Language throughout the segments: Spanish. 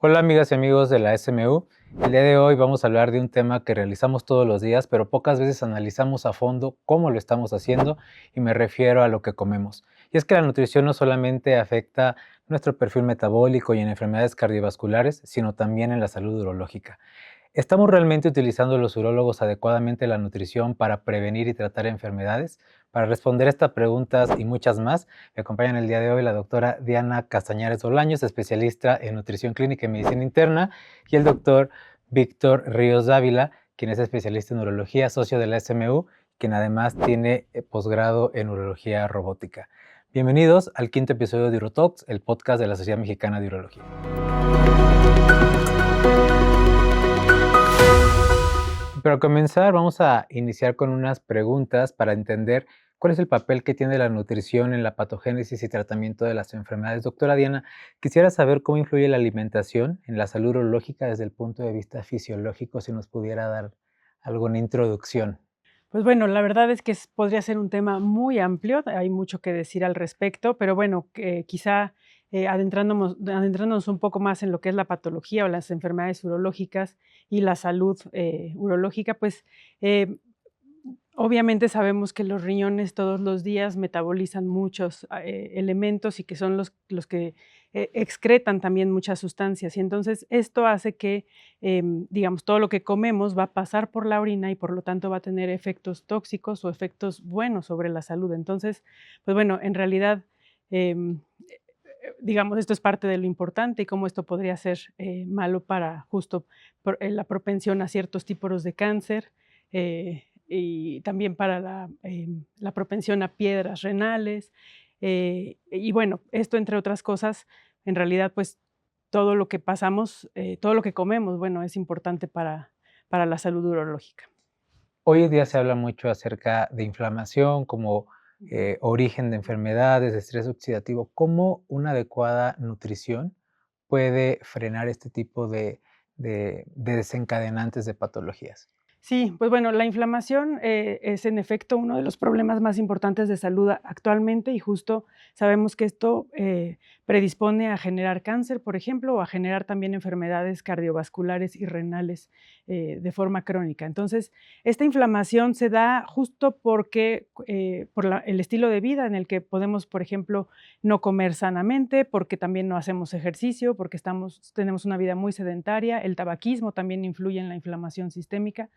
Hola amigas y amigos de la SMU. El día de hoy vamos a hablar de un tema que realizamos todos los días, pero pocas veces analizamos a fondo cómo lo estamos haciendo, y me refiero a lo que comemos. Y es que la nutrición no solamente afecta nuestro perfil metabólico y en enfermedades cardiovasculares, sino también en la salud urológica. ¿Estamos realmente utilizando los urólogos adecuadamente la nutrición para prevenir y tratar enfermedades? Para responder estas preguntas y muchas más, me acompañan el día de hoy la doctora Diana Castañares Bolaños, especialista en nutrición clínica y medicina interna, y el doctor Víctor Ríos Dávila, quien es especialista en urología, socio de la SMU, quien además tiene posgrado en urología robótica. Bienvenidos al quinto episodio de UroTalks, el podcast de la Sociedad Mexicana de Urología. Para comenzar, vamos a iniciar con unas preguntas para entender cuál es el papel que tiene la nutrición en la patogénesis y tratamiento de las enfermedades. Doctora Diana, quisiera saber cómo influye la alimentación en la salud urológica desde el punto de vista fisiológico, si nos pudiera dar alguna introducción. Pues bueno, la verdad es que podría ser un tema muy amplio, hay mucho que decir al respecto, pero bueno, quizá adentrándonos un poco más en lo que es la patología o las enfermedades urológicas y la salud urológica, pues obviamente sabemos que los riñones todos los días metabolizan muchos elementos y que son los que excretan también muchas sustancias. Y entonces esto hace que, digamos, todo lo que comemos va a pasar por la orina y por lo tanto va a tener efectos tóxicos o efectos buenos sobre la salud. Entonces, pues bueno, en realidad, digamos, esto es parte de lo importante y cómo esto podría ser malo para justo la propensión a ciertos tipos de cáncer. Y también para la propensión a piedras renales. Y bueno, esto entre otras cosas, en realidad, pues todo lo que pasamos, todo lo que comemos, bueno, es importante para la salud urológica. Hoy en día se habla mucho acerca de inflamación como origen de enfermedades, de estrés oxidativo. ¿Cómo una adecuada nutrición puede frenar este tipo de desencadenantes de patologías? Sí, pues bueno, la inflamación es en efecto uno de los problemas más importantes de salud actualmente y justo sabemos que esto predispone a generar cáncer, por ejemplo, o a generar también enfermedades cardiovasculares y renales de forma crónica. Entonces, esta inflamación se da justo porque por el estilo de vida en el que podemos, por ejemplo, no comer sanamente, porque también no hacemos ejercicio, porque tenemos una vida muy sedentaria, el tabaquismo también influye en la inflamación sistémica.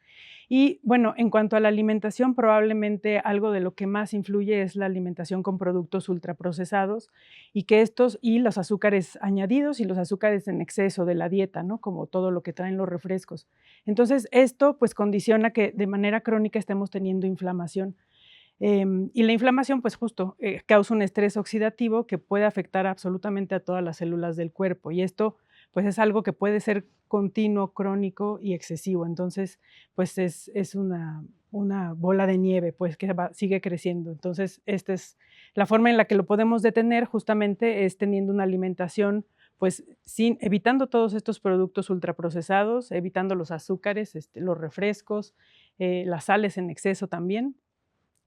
Y bueno, en cuanto a la alimentación, probablemente algo de lo que más influye es la alimentación con productos ultraprocesados y que estos y los azúcares añadidos y los azúcares en exceso de la dieta, ¿no? Como todo lo que traen los refrescos. Entonces, esto pues condiciona que de manera crónica estemos teniendo inflamación. Y la inflamación, pues justo, causa un estrés oxidativo que puede afectar absolutamente a todas las células del cuerpo. Y esto, pues es algo que puede ser continuo, crónico y excesivo. Entonces, pues es una bola de nieve, pues que sigue creciendo. Entonces, esta es la forma en la que lo podemos detener, justamente es teniendo una alimentación, pues evitando todos estos productos ultraprocesados, evitando los azúcares, los refrescos, las sales en exceso también.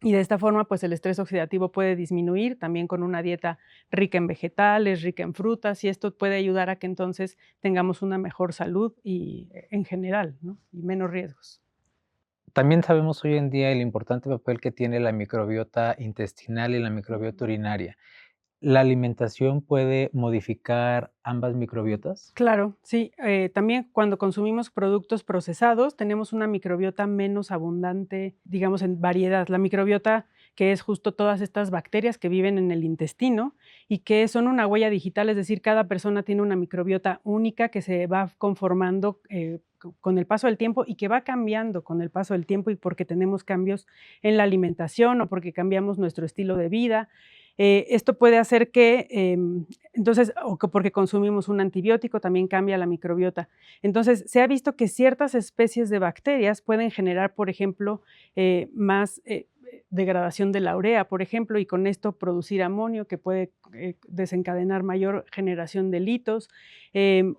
Y de esta forma, pues el estrés oxidativo puede disminuir también con una dieta rica en vegetales, rica en frutas, y esto puede ayudar a que entonces tengamos una mejor salud y en general, ¿no? Y menos riesgos. También sabemos hoy en día el importante papel que tiene la microbiota intestinal y la microbiota urinaria. ¿La alimentación puede modificar ambas microbiotas? Claro, sí. También cuando consumimos productos procesados, tenemos una microbiota menos abundante, digamos, en variedad. La microbiota, que es justo todas estas bacterias que viven en el intestino y que son una huella digital, es decir, cada persona tiene una microbiota única que se va conformando con el paso del tiempo y que va cambiando con el paso del tiempo y porque tenemos cambios en la alimentación o porque cambiamos nuestro estilo de vida. Esto puede hacer que entonces, o que porque consumimos un antibiótico, también cambia la microbiota. Entonces, se ha visto que ciertas especies de bacterias pueden generar, por ejemplo, más degradación de la urea, por ejemplo, y con esto producir amonio que puede desencadenar mayor generación de litos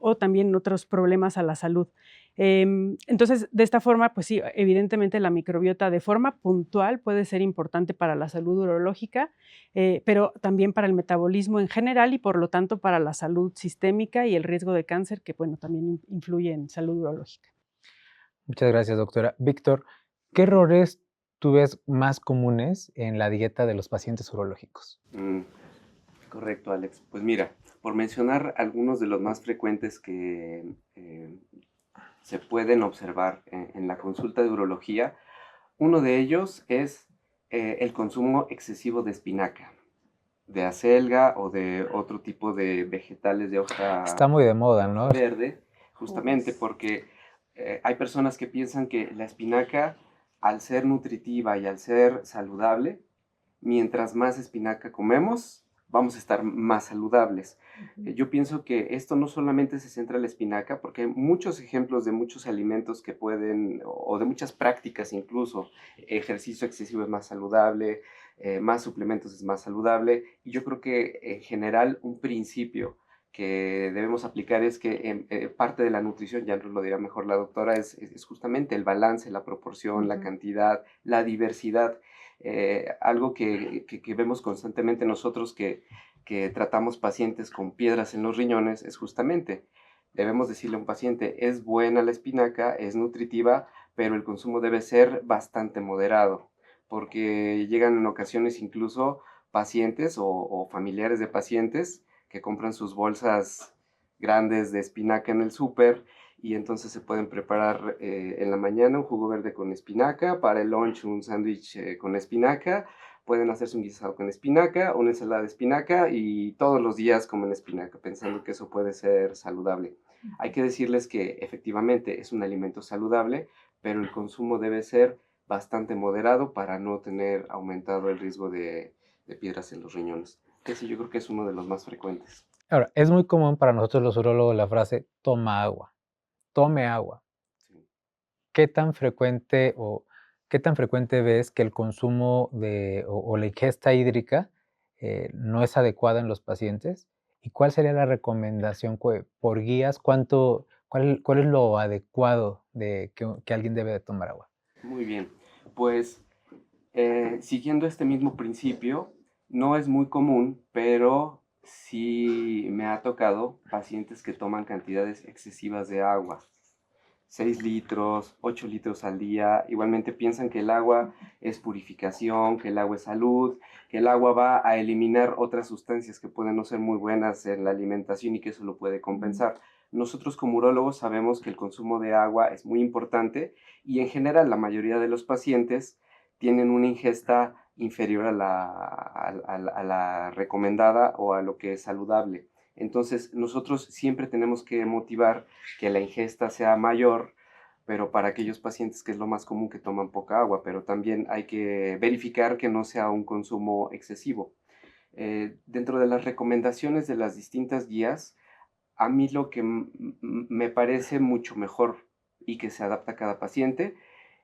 o también otros problemas a la salud. Entonces, de esta forma, pues sí, evidentemente la microbiota de forma puntual puede ser importante para la salud urológica, pero también para el metabolismo en general y por lo tanto para la salud sistémica y el riesgo de cáncer, que bueno, también influye en salud urológica. Muchas gracias, doctora. Víctor, ¿qué errores tú ves más comunes en la dieta de los pacientes urológicos? Correcto, Alex. Pues mira, por mencionar algunos de los más frecuentes que se pueden observar en la consulta de urología, uno de ellos es el consumo excesivo de espinaca, de acelga o de otro tipo de vegetales de Está hoja muy de moda, ¿no? verde, justamente porque hay personas que piensan que la espinaca, al ser nutritiva y al ser saludable, mientras más espinaca comemos, vamos a estar más saludables. Yo pienso que esto no solamente se centra en la espinaca, porque hay muchos ejemplos de muchos alimentos que pueden, o de muchas prácticas incluso, ejercicio excesivo es más saludable, más suplementos es más saludable, y yo creo que en general un principio que debemos aplicar es que parte de la nutrición, ya nos lo dirá mejor la doctora, es justamente el balance, la proporción, la cantidad, la diversidad. Algo que vemos constantemente nosotros que tratamos pacientes con piedras en los riñones es justamente, debemos decirle a un paciente, es buena la espinaca, es nutritiva, pero el consumo debe ser bastante moderado, porque llegan en ocasiones incluso pacientes o familiares de pacientes que compran sus bolsas grandes de espinaca en el súper y entonces se pueden preparar en la mañana un jugo verde con espinaca, para el lunch un sándwich con espinaca, pueden hacerse un guisado con espinaca, una ensalada de espinaca y todos los días comen espinaca pensando que eso puede ser saludable. Hay que decirles que efectivamente es un alimento saludable, pero el consumo debe ser bastante moderado para no tener aumentado el riesgo de piedras en los riñones. Ese yo creo que es uno de los más frecuentes. Ahora, es muy común para nosotros los urólogos la frase, toma agua, tome agua. Sí. ¿Qué tan frecuente qué tan frecuente ves que el consumo o la ingesta hídrica no es adecuada en los pacientes? ¿Y cuál sería la recomendación por guías? ¿Cuál es lo adecuado de que alguien debe de tomar agua? Muy bien, pues siguiendo este mismo principio, no es muy común, pero sí me ha tocado pacientes que toman cantidades excesivas de agua. 6 litros, 8 litros al día. Igualmente piensan que el agua es purificación, que el agua es salud, que el agua va a eliminar otras sustancias que pueden no ser muy buenas en la alimentación y que eso lo puede compensar. Nosotros como urólogos sabemos que el consumo de agua es muy importante y en general la mayoría de los pacientes tienen una ingesta inferior a la recomendada o a lo que es saludable. Entonces, nosotros siempre tenemos que motivar que la ingesta sea mayor, pero para aquellos pacientes que es lo más común que toman poca agua, pero también hay que verificar que no sea un consumo excesivo. Dentro de las recomendaciones de las distintas guías, a mí lo que me parece mucho mejor y que se adapta a cada paciente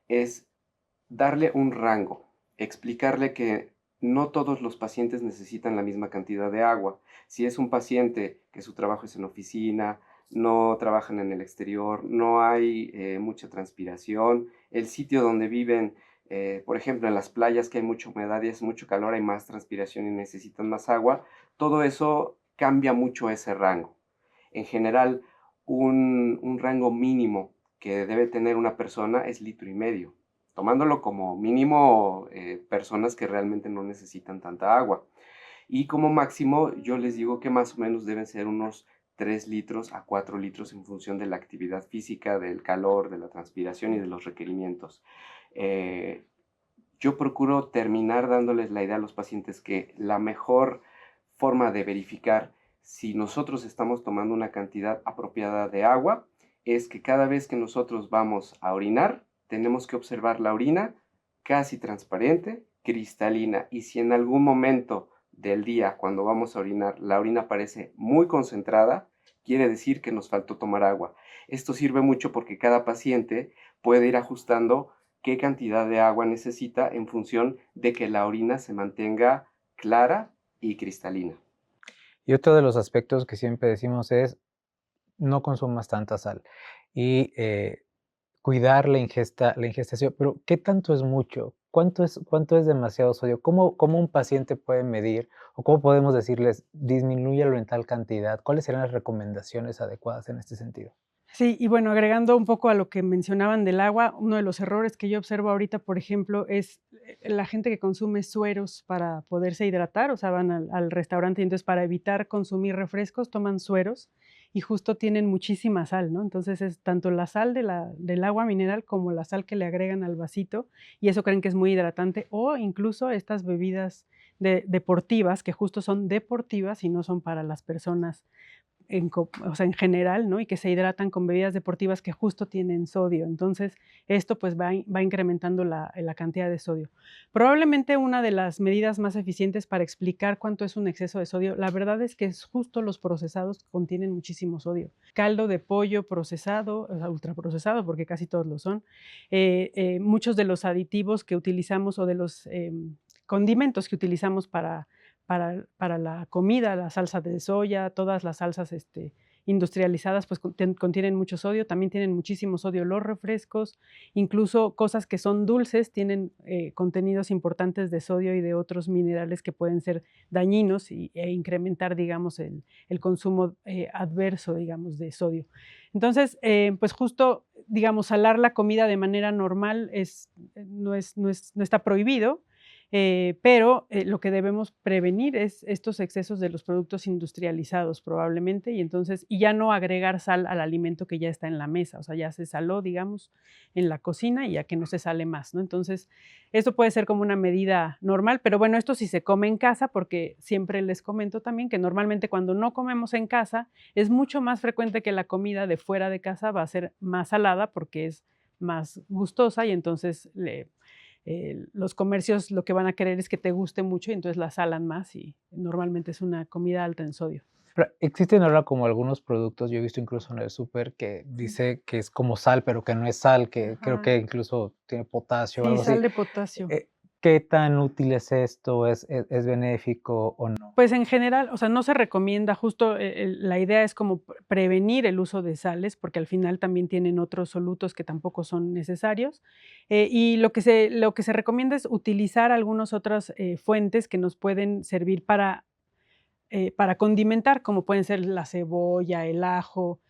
es darle un rango, explicarle que no todos los pacientes necesitan la misma cantidad de agua. Si es un paciente que su trabajo es en oficina, no trabajan en el exterior, no hay mucha transpiración, el sitio donde viven, por ejemplo, en las playas que hay mucha humedad y es mucho calor, hay más transpiración y necesitan más agua, todo eso cambia mucho ese rango. En general, un rango mínimo que debe tener una persona es litro y medio, tomándolo como mínimo personas que realmente no necesitan tanta agua. Y como máximo, yo les digo que más o menos deben ser unos 3 litros a 4 litros en función de la actividad física, del calor, de la transpiración y de los requerimientos. Eh, yo procuro terminar dándoles la idea a los pacientes que la mejor forma de verificar si nosotros estamos tomando una cantidad apropiada de agua es que cada vez que nosotros vamos a orinar, tenemos que observar la orina casi transparente, cristalina, y si en algún momento del día cuando vamos a orinar la orina parece muy concentrada, quiere decir que nos faltó tomar agua. Esto sirve mucho porque cada paciente puede ir ajustando qué cantidad de agua necesita en función de que la orina se mantenga clara y cristalina. Y otro de los aspectos que siempre decimos es, no consumas tanta sal. y cuidar la ingesta de sodio. Pero, ¿qué tanto es mucho? Cuánto es demasiado sodio? ¿Cómo un paciente puede medir o cómo podemos decirles, disminúyelo en tal cantidad? ¿Cuáles serían las recomendaciones adecuadas en este sentido? Sí, y bueno, agregando un poco a lo que mencionaban del agua, uno de los errores que yo observo ahorita, por ejemplo, es la gente que consume sueros para poderse hidratar, o sea, van al restaurante y entonces para evitar consumir refrescos toman sueros y justo tienen muchísima sal, ¿no? Entonces es tanto la sal del agua mineral como la sal que le agregan al vasito y eso creen que es muy hidratante o incluso estas bebidas deportivas que justo son deportivas y no son para las personas o sea, en general, ¿no? Y que se hidratan con bebidas deportivas que justo tienen sodio. Entonces, esto pues va incrementando la cantidad de sodio. Probablemente una de las medidas más eficientes para explicar cuánto es un exceso de sodio, la verdad es que es justo los procesados que contienen muchísimo sodio. Caldo de pollo procesado, o sea, ultraprocesado, porque casi todos lo son. Muchos de los aditivos que utilizamos o de los condimentos que utilizamos para la comida, la salsa de soya, todas las salsas industrializadas, pues contienen mucho sodio, también tienen muchísimo sodio los refrescos, incluso cosas que son dulces tienen contenidos importantes de sodio y de otros minerales que pueden ser dañinos e incrementar, digamos, el consumo adverso, digamos, de sodio. Entonces, pues justo, digamos, salar la comida de manera normal no está prohibido, pero lo que debemos prevenir es estos excesos de los productos industrializados probablemente y ya no agregar sal al alimento que ya está en la mesa, o sea, ya se saló, digamos, en la cocina y ya que no se sale más, ¿no? Entonces, esto puede ser como una medida normal, pero bueno, esto sí se come en casa, porque siempre les comento también que normalmente cuando no comemos en casa es mucho más frecuente que la comida de fuera de casa va a ser más salada porque es más gustosa y entonces los comercios lo que van a querer es que te guste mucho y entonces la salan más y normalmente es una comida alta en sodio. Pero existen ahora como algunos productos, yo he visto incluso en el súper que Sí. dice que es como sal, pero que no es sal, que creo Ajá. que incluso tiene potasio o Sí, algo así. sal de potasio. ¿Qué tan útil es esto? ¿Es benéfico o no? Pues en general, o sea, no se recomienda, justo la idea es como prevenir el uso de sales, porque al final también tienen otros solutos que tampoco son necesarios. Y lo que se recomienda es utilizar algunas otras fuentes que nos pueden servir para condimentar, como pueden ser la cebolla, el ajo,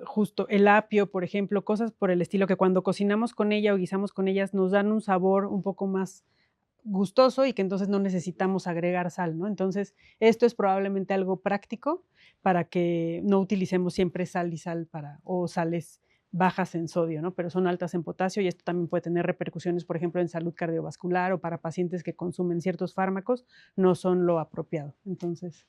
justo el apio, por ejemplo, cosas por el estilo que cuando cocinamos con ella o guisamos con ellas nos dan un sabor un poco más gustoso y que entonces no necesitamos agregar sal, ¿no? Entonces, esto es probablemente algo práctico para que no utilicemos siempre sal y sal o sales bajas en sodio, ¿no? Pero son altas en potasio y esto también puede tener repercusiones, por ejemplo, en salud cardiovascular o para pacientes que consumen ciertos fármacos, no son lo apropiado. Entonces,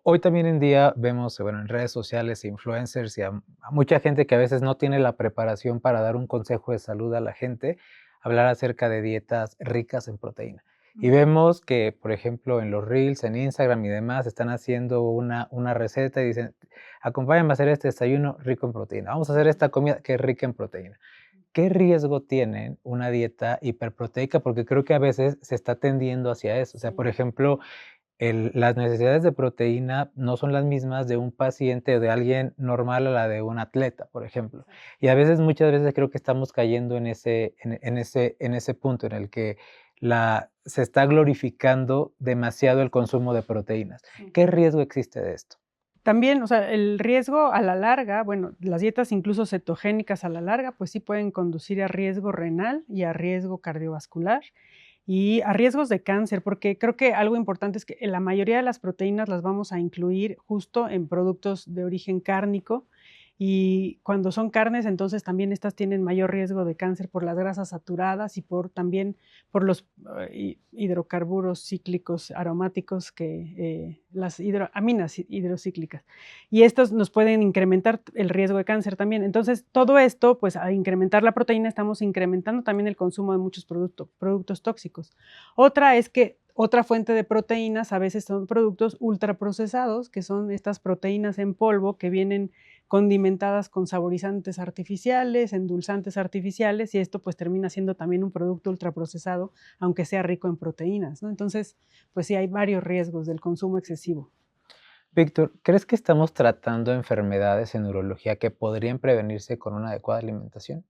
Hoy también en día vemos, bueno, en redes sociales, influencers y a mucha gente que a veces no tiene la preparación para dar un consejo de salud a la gente, hablar acerca de dietas ricas en proteína. Y ujú, vemos que, por ejemplo, en los reels, en Instagram y demás, están haciendo una receta y dicen, acompáñame a hacer este desayuno rico en proteína. Vamos a hacer esta comida que es rica en proteína. ¿Qué riesgo tiene una dieta hiperproteica? Porque creo que a veces se está tendiendo hacia eso. O sea, por sí, ejemplo, las necesidades de proteína no son las mismas de un paciente o de alguien normal a la de un atleta, por ejemplo. exacto. Y a veces, muchas veces creo que estamos cayendo en ese punto en el que se está glorificando demasiado el consumo de proteínas. Sí. ¿Qué riesgo existe de esto? También, o sea, el riesgo a la larga, bueno, las dietas incluso cetogénicas a la larga, pues sí pueden conducir a riesgo renal y a riesgo cardiovascular y a riesgos de cáncer, porque creo que algo importante es que la mayoría de las proteínas las vamos a incluir justo en productos de origen cárnico y cuando son carnes, entonces también estas tienen mayor riesgo de cáncer por las grasas saturadas y también por los hidrocarburos cíclicos aromáticos las aminas hidrocíclicas. Y estos nos pueden incrementar el riesgo de cáncer también. Entonces, todo esto, pues al incrementar la proteína, estamos incrementando también el consumo de muchos productos tóxicos. Otra fuente de proteínas a veces son productos ultraprocesados, que son estas proteínas en polvo que vienen condimentadas con saborizantes artificiales, endulzantes artificiales, y esto pues termina siendo también un producto ultraprocesado, aunque sea rico en proteínas, ¿no? Entonces, pues sí hay varios riesgos del consumo excesivo. Víctor, ¿crees que estamos tratando enfermedades en neurología que podrían prevenirse con una adecuada alimentación?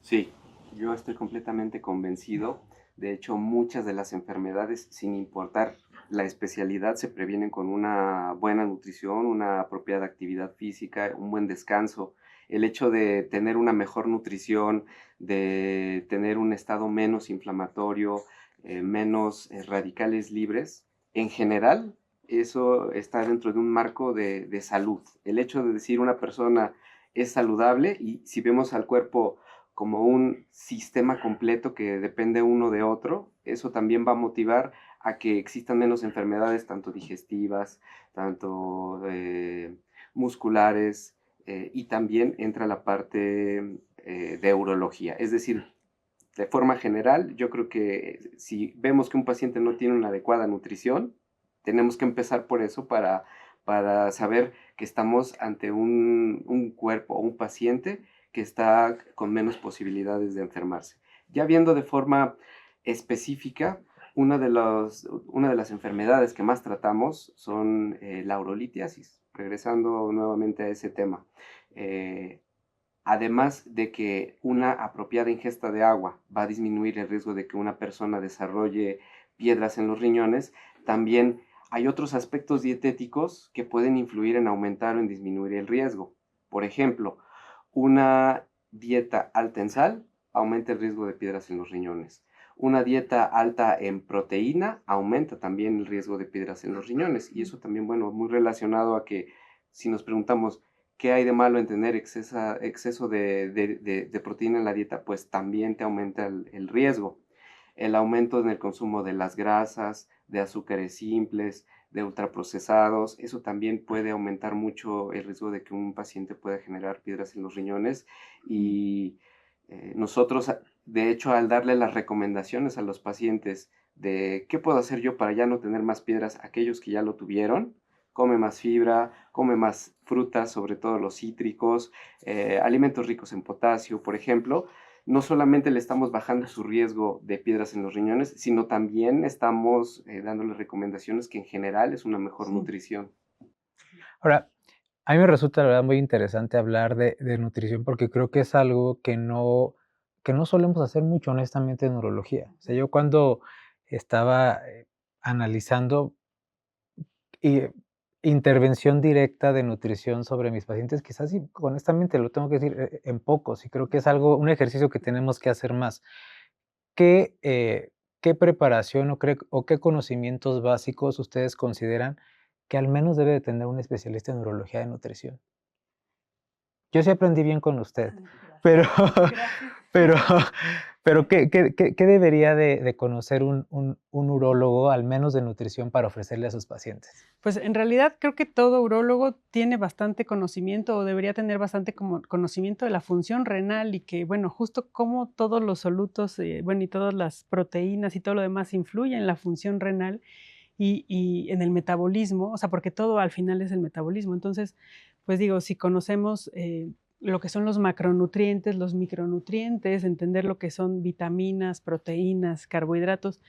Sí, yo estoy completamente convencido. De hecho, muchas de las enfermedades, sin importar la especialidad, se previenen con una buena nutrición, una apropiada actividad física, un buen descanso. El hecho de tener una mejor nutrición, de tener un estado menos inflamatorio, menos radicales libres, en general, eso está dentro de un marco de salud. El hecho de decir una persona es saludable y si vemos al cuerpo como un sistema completo que depende uno de otro, eso también va a motivar a que existan menos enfermedades, tanto digestivas, tanto musculares, y también entra la parte de urología. Es decir, de forma general, yo creo que si vemos que un paciente no tiene una adecuada nutrición, tenemos que empezar por eso para saber que estamos ante un cuerpo o un paciente que está con menos posibilidades de enfermarse. Ya viendo de forma específica, una de las enfermedades que más tratamos son la urolitiasis, regresando nuevamente a ese tema. Eh, Además de que una apropiada ingesta de agua va a disminuir el riesgo de que una persona desarrolle piedras en los riñones, también hay otros aspectos dietéticos que pueden influir en aumentar o en disminuir el riesgo. Por ejemplo, una dieta alta en sal aumenta el riesgo de piedras en los riñones. Una dieta alta en proteína aumenta también el riesgo de piedras en los riñones. Y eso también, bueno, muy relacionado a que si nos preguntamos ¿qué hay de malo en tener exceso de proteína en la dieta? Pues también te aumenta el riesgo. El aumento en el consumo de las grasas, de azúcares simples, de ultraprocesados, eso también puede aumentar mucho el riesgo de que un paciente pueda generar piedras en los riñones. Y nosotros, de hecho, al darle las recomendaciones a los pacientes de qué puedo hacer yo para ya no tener más piedras, aquellos que ya lo tuvieron, come más fibra, come más frutas, sobre todo los cítricos, alimentos ricos en potasio, por ejemplo, no solamente le estamos bajando su riesgo de piedras en los riñones, sino también estamos dándole recomendaciones que en general es una mejor Sí. nutrición. Ahora, a mí me resulta, la verdad, muy interesante hablar de nutrición porque creo que es algo que no solemos hacer mucho, honestamente, en neurología. O sea, yo cuando estaba analizando y intervención directa de nutrición sobre mis pacientes, quizás sí, honestamente, lo tengo que decir, en pocos, y creo que es algo, un ejercicio que tenemos que hacer más. ¿Qué, qué preparación o qué conocimientos básicos ustedes consideran que al menos debe de tener un especialista en neurología de nutrición? Yo sí aprendí bien con usted, pero Gracias. pero pero, ¿qué debería de conocer un urólogo, al menos de nutrición, para ofrecerle a sus pacientes? Pues en realidad creo que todo urólogo tiene bastante conocimiento o debería tener bastante como conocimiento de la función renal y que, bueno, justo cómo todos los solutos, bueno, y todas las proteínas y todo lo demás influyen en la función renal y en el metabolismo, o sea, porque todo al final es el metabolismo. Entonces, pues digo, si conocemos lo que son los macronutrientes, los micronutrientes, entender lo que son vitaminas, proteínas, carbohidratos,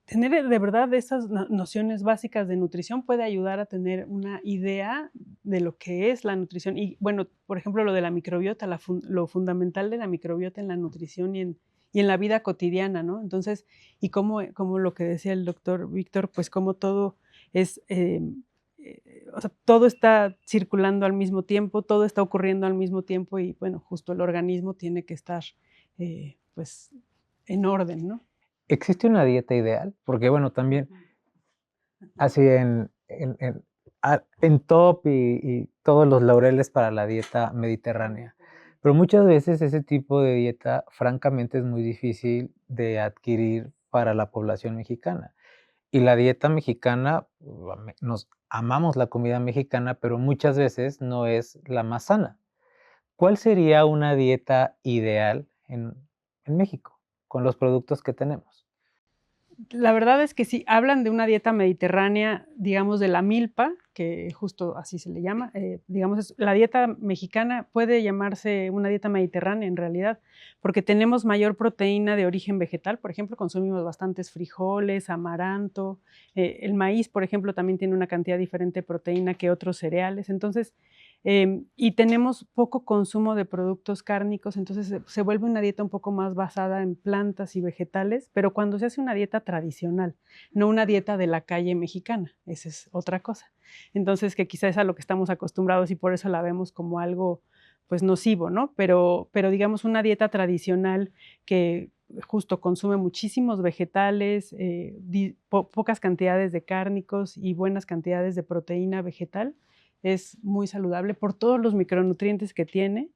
tener de verdad esas nociones básicas de nutrición puede ayudar a tener una idea de lo que es la nutrición. Y bueno, por ejemplo, lo de la microbiota, lo fundamental de la microbiota en la nutrición y en la vida cotidiana, ¿no? Entonces, y como lo que decía el doctor Víctor, pues como todo es, o sea, todo está circulando al mismo tiempo, todo está ocurriendo al mismo tiempo y bueno, justo el organismo tiene que estar pues en orden, ¿no? ¿Existe una dieta ideal? Porque, bueno, también así en top y todos los laureles para la dieta mediterránea. Pero muchas veces ese tipo de dieta, francamente, es muy difícil de adquirir para la población mexicana. Y la dieta mexicana, nos amamos la comida mexicana, pero muchas veces no es la más sana. ¿Cuál sería una dieta ideal en México con los productos que tenemos? La verdad es que sí, hablan de una dieta mediterránea, digamos, de la milpa, que justo así se le llama. Digamos, la dieta mexicana puede llamarse una dieta mediterránea en realidad, porque tenemos mayor proteína de origen vegetal. Por ejemplo, consumimos bastantes frijoles, amaranto. El maíz, por ejemplo, también tiene una cantidad diferente de proteína que otros cereales. Entonces, y tenemos poco consumo de productos cárnicos, entonces se vuelve una dieta un poco más basada en plantas y vegetales, pero cuando se hace una dieta tradicional, no una dieta de la calle mexicana, esa es otra cosa. Entonces, que quizás es a lo que estamos acostumbrados y por eso la vemos como algo pues nocivo, ¿no? Pero digamos una dieta tradicional que justo consume muchísimos vegetales, pocas cantidades de cárnicos y buenas cantidades de proteína vegetal, es muy saludable por todos los micronutrientes que tiene,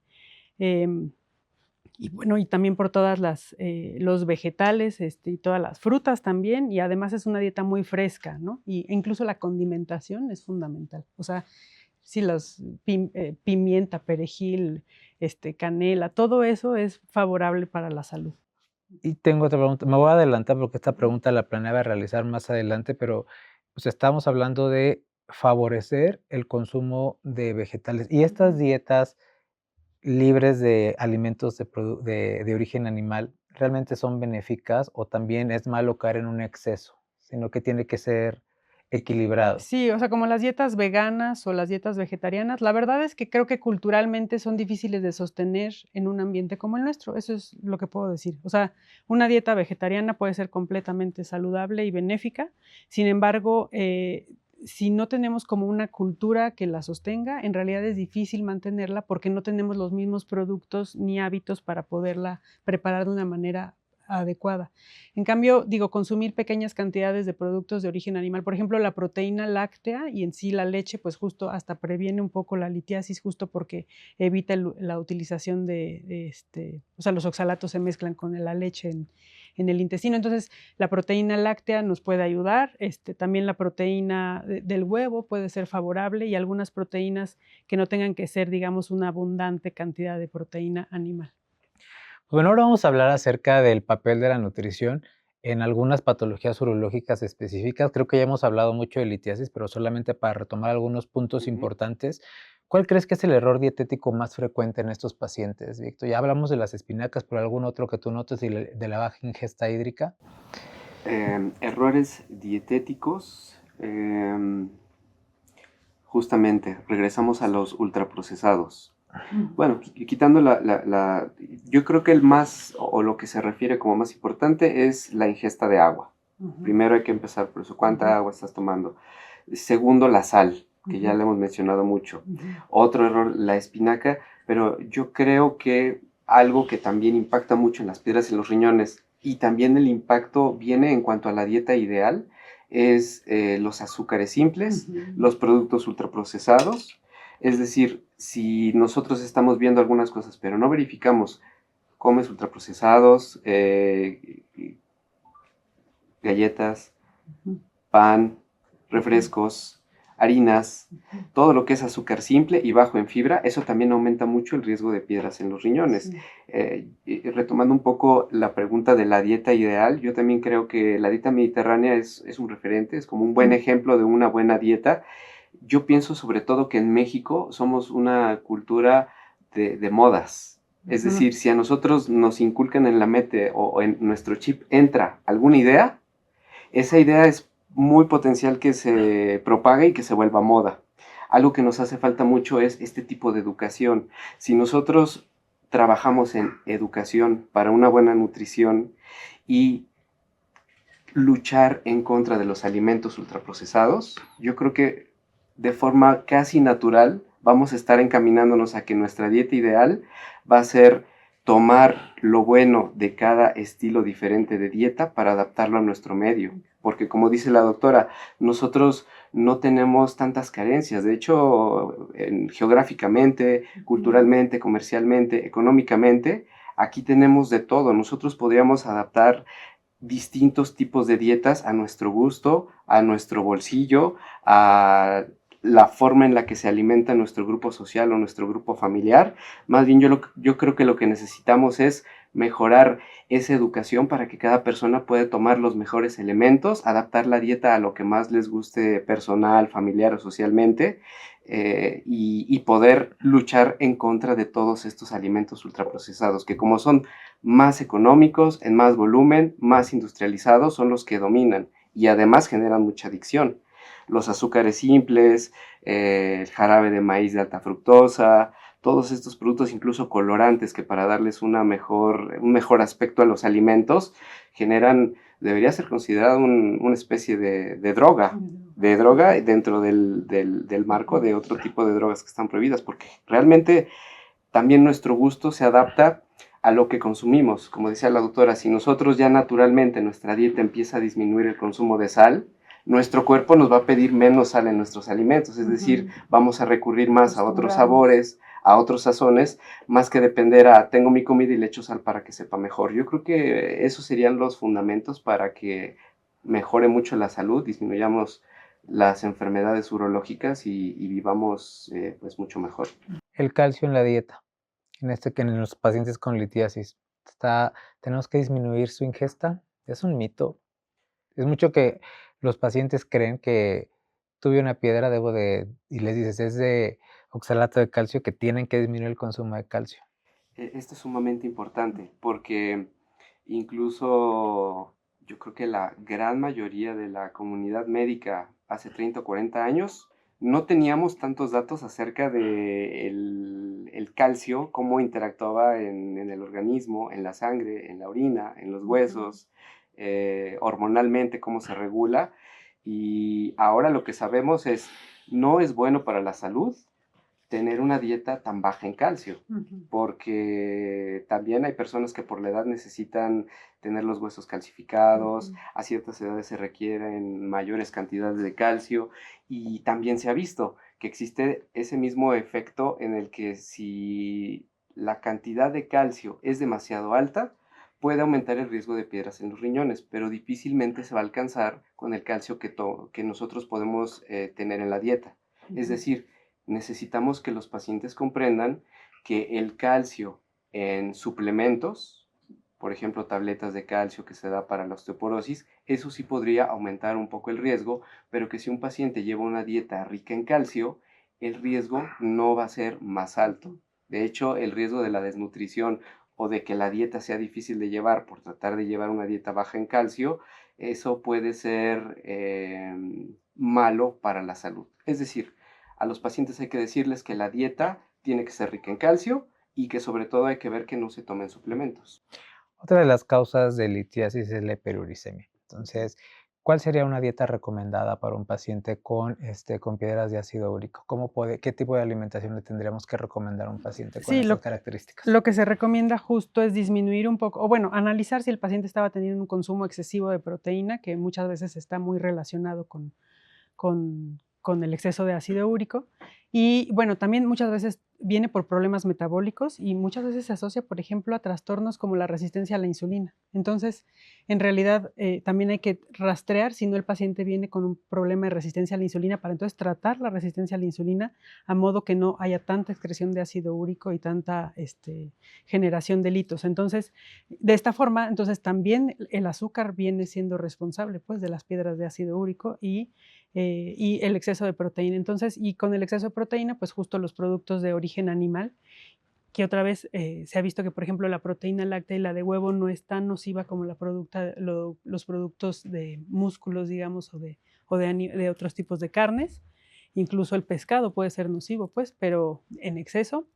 y bueno, y también por todas los vegetales, y todas las frutas también, y además es una dieta muy fresca, ¿no? E incluso la condimentación es fundamental. O sea, sí, pimienta, perejil, canela, todo eso es favorable para la salud. Y tengo otra pregunta, me voy a adelantar porque esta pregunta la planeaba realizar más adelante, pero, pues, estamos hablando de favorecer el consumo de vegetales, y estas dietas libres de alimentos de origen animal, ¿realmente son benéficas o también es malo caer en un exceso? Sino que tiene que ser equilibrado. Sí, o sea, como las dietas veganas o las dietas vegetarianas, la verdad es que creo que culturalmente son difíciles de sostener en un ambiente como el nuestro, eso es lo que puedo decir. O sea, una dieta vegetariana puede ser completamente saludable y benéfica, sin embargo, si no tenemos como una cultura que la sostenga, en realidad es difícil mantenerla porque no tenemos los mismos productos ni hábitos para poderla preparar de una manera adecuada. En cambio, digo, consumir pequeñas cantidades de productos de origen animal, por ejemplo, la proteína láctea y en sí la leche, pues justo hasta previene un poco la litiasis, justo porque evita la utilización o sea, los oxalatos se mezclan con la leche en el intestino. Entonces, la proteína láctea nos puede ayudar, también la proteína del huevo puede ser favorable y algunas proteínas que no tengan que ser, digamos, una abundante cantidad de proteína animal. Bueno, ahora vamos a hablar acerca del papel de la nutrición en algunas patologías urológicas específicas. Creo que ya hemos hablado mucho de litiasis, pero solamente para retomar algunos puntos Ujú. importantes. ¿Cuál crees que es el error dietético más frecuente en estos pacientes, Víctor? Ya hablamos de las espinacas, pero algún otro que tú notes de la baja ingesta hídrica. Errores dietéticos. Justamente, regresamos a los ultraprocesados. Bueno, quitando yo creo que el más, o lo que se refiere como más importante, es la ingesta de agua. Primero hay que empezar por eso. ¿Cuánta agua estás tomando? Segundo, la sal, que ya le hemos mencionado mucho. Otro error, la espinaca, pero yo creo que algo que también impacta mucho en las piedras en los riñones y también el impacto viene en cuanto a la dieta ideal, es los azúcares simples, los productos ultraprocesados. Es decir, si nosotros estamos viendo algunas cosas, pero no verificamos, comes ultraprocesados, galletas, pan, refrescos, harinas, todo lo que es azúcar simple y bajo en fibra, eso también aumenta mucho el riesgo de piedras en los riñones. Y retomando un poco la pregunta de la dieta ideal, yo también creo que la dieta mediterránea es un referente, es como un buen ejemplo de una buena dieta. Yo pienso sobre todo que en México somos una cultura de modas. Es decir, si a nosotros nos inculcan en la mente o en nuestro chip entra alguna idea, esa idea es muy potencial que se propague y que se vuelva moda. Algo que nos hace falta mucho es este tipo de educación. Si nosotros trabajamos en educación para una buena nutrición y luchar en contra de los alimentos ultraprocesados, yo creo que de forma casi natural vamos a estar encaminándonos a que nuestra dieta ideal va a ser tomar lo bueno de cada estilo diferente de dieta para adaptarlo a nuestro medio. Porque como dice la doctora, nosotros no tenemos tantas carencias. De hecho, geográficamente, culturalmente, comercialmente, económicamente, aquí tenemos de todo. Nosotros podríamos adaptar distintos tipos de dietas a nuestro gusto, a nuestro bolsillo, a la forma en la que se alimenta nuestro grupo social o nuestro grupo familiar. Más bien yo creo que lo que necesitamos es mejorar esa educación para que cada persona pueda tomar los mejores elementos, adaptar la dieta a lo que más les guste personal, familiar o socialmente, y poder luchar en contra de todos estos alimentos ultraprocesados, que como son más económicos, en más volumen, más industrializados, son los que dominan y además generan mucha adicción. Los azúcares simples, el jarabe de maíz de alta fructosa, todos estos productos, incluso colorantes, que para darles un mejor aspecto a los alimentos, generan, debería ser considerado una especie de droga dentro del marco de otro tipo de drogas que están prohibidas, porque realmente también nuestro gusto se adapta a lo que consumimos. Como decía la doctora, si nosotros ya naturalmente nuestra dieta empieza a disminuir el consumo de sal, nuestro cuerpo nos va a pedir menos sal en nuestros alimentos, es decir, vamos a recurrir más a otros sabores, a otros sazones, más que depender a tengo mi comida y le echo sal para que sepa mejor. Yo creo que esos serían los fundamentos para que mejore mucho la salud, disminuyamos las enfermedades urológicas y vivamos pues mucho mejor. El calcio en la dieta, que en los pacientes con litiasis, tenemos que disminuir su ingesta. Es un mito. Es mucho que los pacientes creen que tuve una piedra, y les dices, es de oxalato de calcio, que tienen que disminuir el consumo de calcio. Esto es sumamente importante porque incluso yo creo que la gran mayoría de la comunidad médica hace 30 o 40 años no teníamos tantos datos acerca de el calcio, cómo interactuaba en el organismo, en la sangre, en la orina, en los huesos, hormonalmente, cómo se regula. Y ahora lo que sabemos es, no es bueno para la salud tener una dieta tan baja en calcio, porque también hay personas que por la edad necesitan tener los huesos calcificados, a ciertas edades se requieren mayores cantidades de calcio, y también se ha visto que existe ese mismo efecto en el que si la cantidad de calcio es demasiado alta, puede aumentar el riesgo de piedras en los riñones, pero difícilmente se va a alcanzar con el calcio que nosotros podemos tener en la dieta. Es decir, necesitamos que los pacientes comprendan que el calcio en suplementos, por ejemplo, tabletas de calcio que se da para la osteoporosis, eso sí podría aumentar un poco el riesgo, pero que si un paciente lleva una dieta rica en calcio, el riesgo no va a ser más alto. De hecho, el riesgo de la desnutrición o de que la dieta sea difícil de llevar por tratar de llevar una dieta baja en calcio, eso puede ser malo para la salud. Es decir, a los pacientes hay que decirles que la dieta tiene que ser rica en calcio y que sobre todo hay que ver que no se tomen suplementos. Otra de las causas de litiasis es la hiperuricemia. Entonces, ¿cuál sería una dieta recomendada para un paciente con piedras de ácido úrico? ¿Qué tipo de alimentación le tendríamos que recomendar a un paciente con Sí, estas características? lo que se recomienda justo es disminuir un poco, o bueno, analizar si el paciente estaba teniendo un consumo excesivo de proteína, que muchas veces está muy relacionado con el exceso de ácido úrico. Y bueno, también muchas veces viene por problemas metabólicos y muchas veces se asocia, por ejemplo, a trastornos como la resistencia a la insulina. Entonces, en realidad, también hay que rastrear si no el paciente viene con un problema de resistencia a la insulina para entonces tratar la resistencia a la insulina a modo que no haya tanta excreción de ácido úrico y tanta generación de litos. Entonces, de esta forma, entonces también el azúcar viene siendo responsable pues, de las piedras de ácido úrico y el exceso de proteína. Entonces, y con el exceso de proteína, pues justo los productos de origen animal, que otra vez se ha visto que, por ejemplo, la proteína láctea y la de huevo no es tan nociva como los productos de músculos, digamos, de otros tipos de carnes. Incluso el pescado puede ser nocivo, pues, pero en exceso.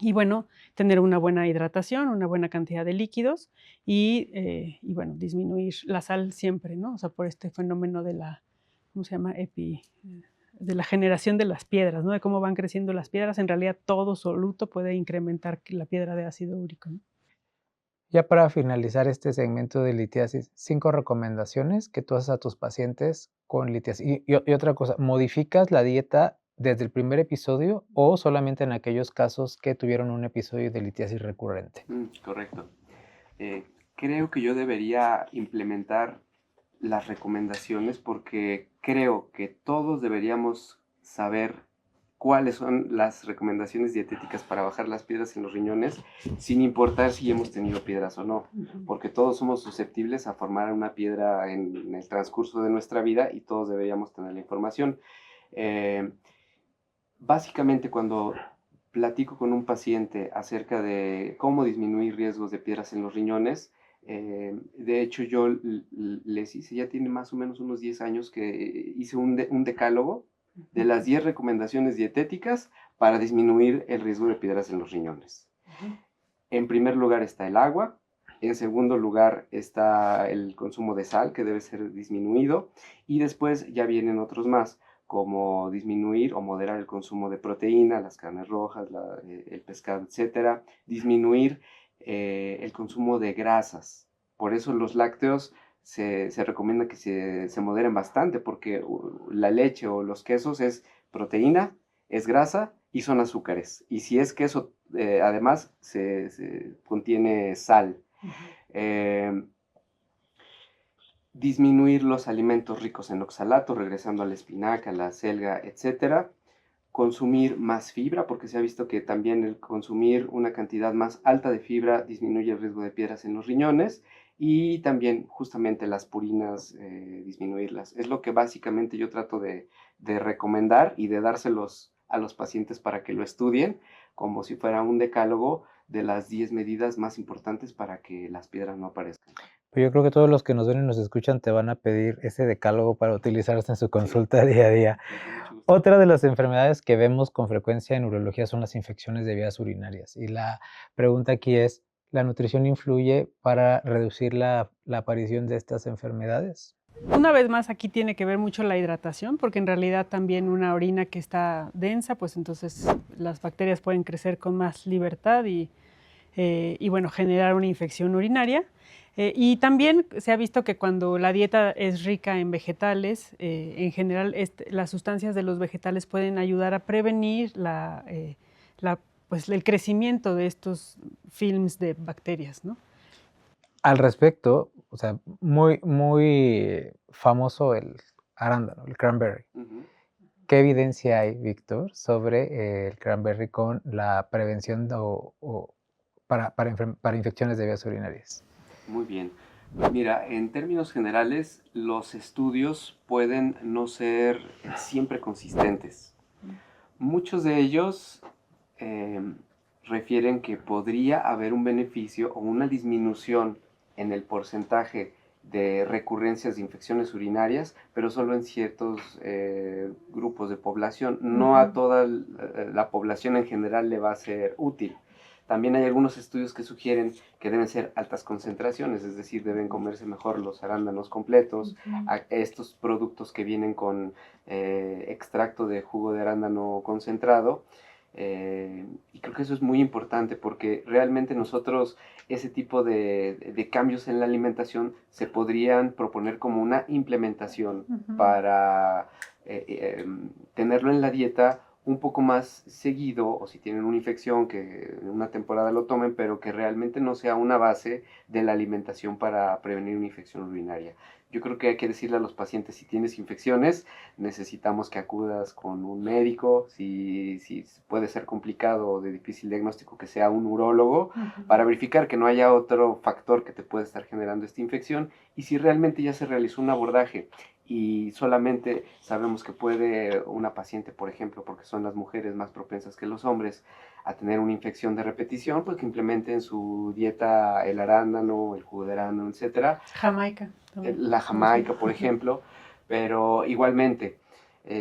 Y bueno, tener una buena hidratación, una buena cantidad de líquidos y bueno, disminuir la sal siempre, ¿no? O sea, por este fenómeno de la, ¿cómo se llama? De la generación de las piedras, ¿no? De cómo van creciendo las piedras. En realidad, todo soluto puede incrementar la piedra de ácido úrico, ¿no? Ya para finalizar este segmento de litiasis, 5 recomendaciones que tú haces a tus pacientes con litiasis. Y otra cosa, ¿modificas la dieta desde el primer episodio o solamente en aquellos casos que tuvieron un episodio de litiasis recurrente? Correcto. Creo que yo debería implementar las recomendaciones porque creo que todos deberíamos saber cuáles son las recomendaciones dietéticas para bajar las piedras en los riñones, sin importar si hemos tenido piedras o no, porque todos somos susceptibles a formar una piedra en el transcurso de nuestra vida y todos deberíamos tener la información. Básicamente, cuando platico con un paciente acerca de cómo disminuir riesgos de piedras en los riñones, de hecho yo les hice, ya tiene más o menos unos 10 años que hice un decálogo de las 10 recomendaciones dietéticas para disminuir el riesgo de piedras en los riñones. En primer lugar está el agua, en segundo lugar está el consumo de sal, que debe ser disminuido, y después ya vienen otros más, como disminuir o moderar el consumo de proteína, las carnes rojas, el pescado, etcétera, disminuir el consumo de grasas. Por eso los lácteos se recomienda que se moderen bastante, porque la leche o los quesos es proteína, es grasa y son azúcares. Y si es queso, además, se contiene sal. Disminuir los alimentos ricos en oxalato, regresando a la espinaca, la selga, etcétera. Consumir más fibra, porque se ha visto que también el consumir una cantidad más alta de fibra disminuye el riesgo de piedras en los riñones, y también justamente las purinas, disminuirlas. Es lo que básicamente yo trato de recomendar y de dárselos a los pacientes para que lo estudien, como si fuera un decálogo de las 10 medidas más importantes para que las piedras no aparezcan. Pero yo creo que todos los que nos ven y nos escuchan te van a pedir ese decálogo para utilizarse en su consulta día a día. Con mucho gusto. Otra de las enfermedades que vemos con frecuencia en urología son las infecciones de vías urinarias. Y la pregunta aquí es, ¿la nutrición influye para reducir la aparición de estas enfermedades? Una vez más, aquí tiene que ver mucho la hidratación, porque en realidad también una orina que está densa, pues entonces las bacterias pueden crecer con más libertad y bueno, generar una infección urinaria. Y también se ha visto que cuando la dieta es rica en vegetales, en general las sustancias de los vegetales pueden ayudar a prevenir pues, el crecimiento de estos films de bacterias, ¿no? Al respecto, o sea, muy famoso el arándano, el cranberry. Ujú. ¿Qué evidencia hay, Víctor, sobre el cranberry con la prevención para infecciones de vías urinarias? Muy bien. Pues mira, en términos generales, los estudios pueden no ser siempre consistentes. Muchos de ellos refieren que podría haber un beneficio o una disminución en el porcentaje de recurrencias de infecciones urinarias, pero solo en ciertos grupos de población. No a toda la población en general le va a ser útil. También hay algunos estudios que sugieren que deben ser altas concentraciones, es decir, deben comerse mejor los arándanos completos, estos productos que vienen con extracto de jugo de arándano concentrado. Y creo que eso es muy importante, porque realmente nosotros ese tipo de cambios en la alimentación se podrían proponer como una implementación para tenerlo en la dieta un poco más seguido, o si tienen una infección que en una temporada lo tomen, pero que realmente no sea una base de la alimentación para prevenir una infección urinaria. Yo creo que hay que decirle a los pacientes, si tienes infecciones, necesitamos que acudas con un médico, si puede ser complicado o de difícil diagnóstico, que sea un urólogo, para verificar que no haya otro factor que te pueda estar generando esta infección, y si realmente ya se realizó un abordaje y solamente sabemos que puede una paciente, por ejemplo, porque son las mujeres más propensas que los hombres a tener una infección de repetición, pues que implementen en su dieta el arándano, el jugo de arándano, etcétera. Jamaica. La jamaica, por ejemplo, pero igualmente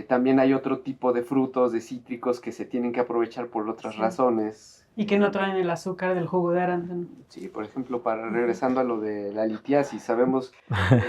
también hay otro tipo de frutos, de cítricos que se tienen que aprovechar por otras razones. Y que no traen el azúcar del jugo de arándano. Sí, por ejemplo, regresando a lo de la litiasis, sabemos,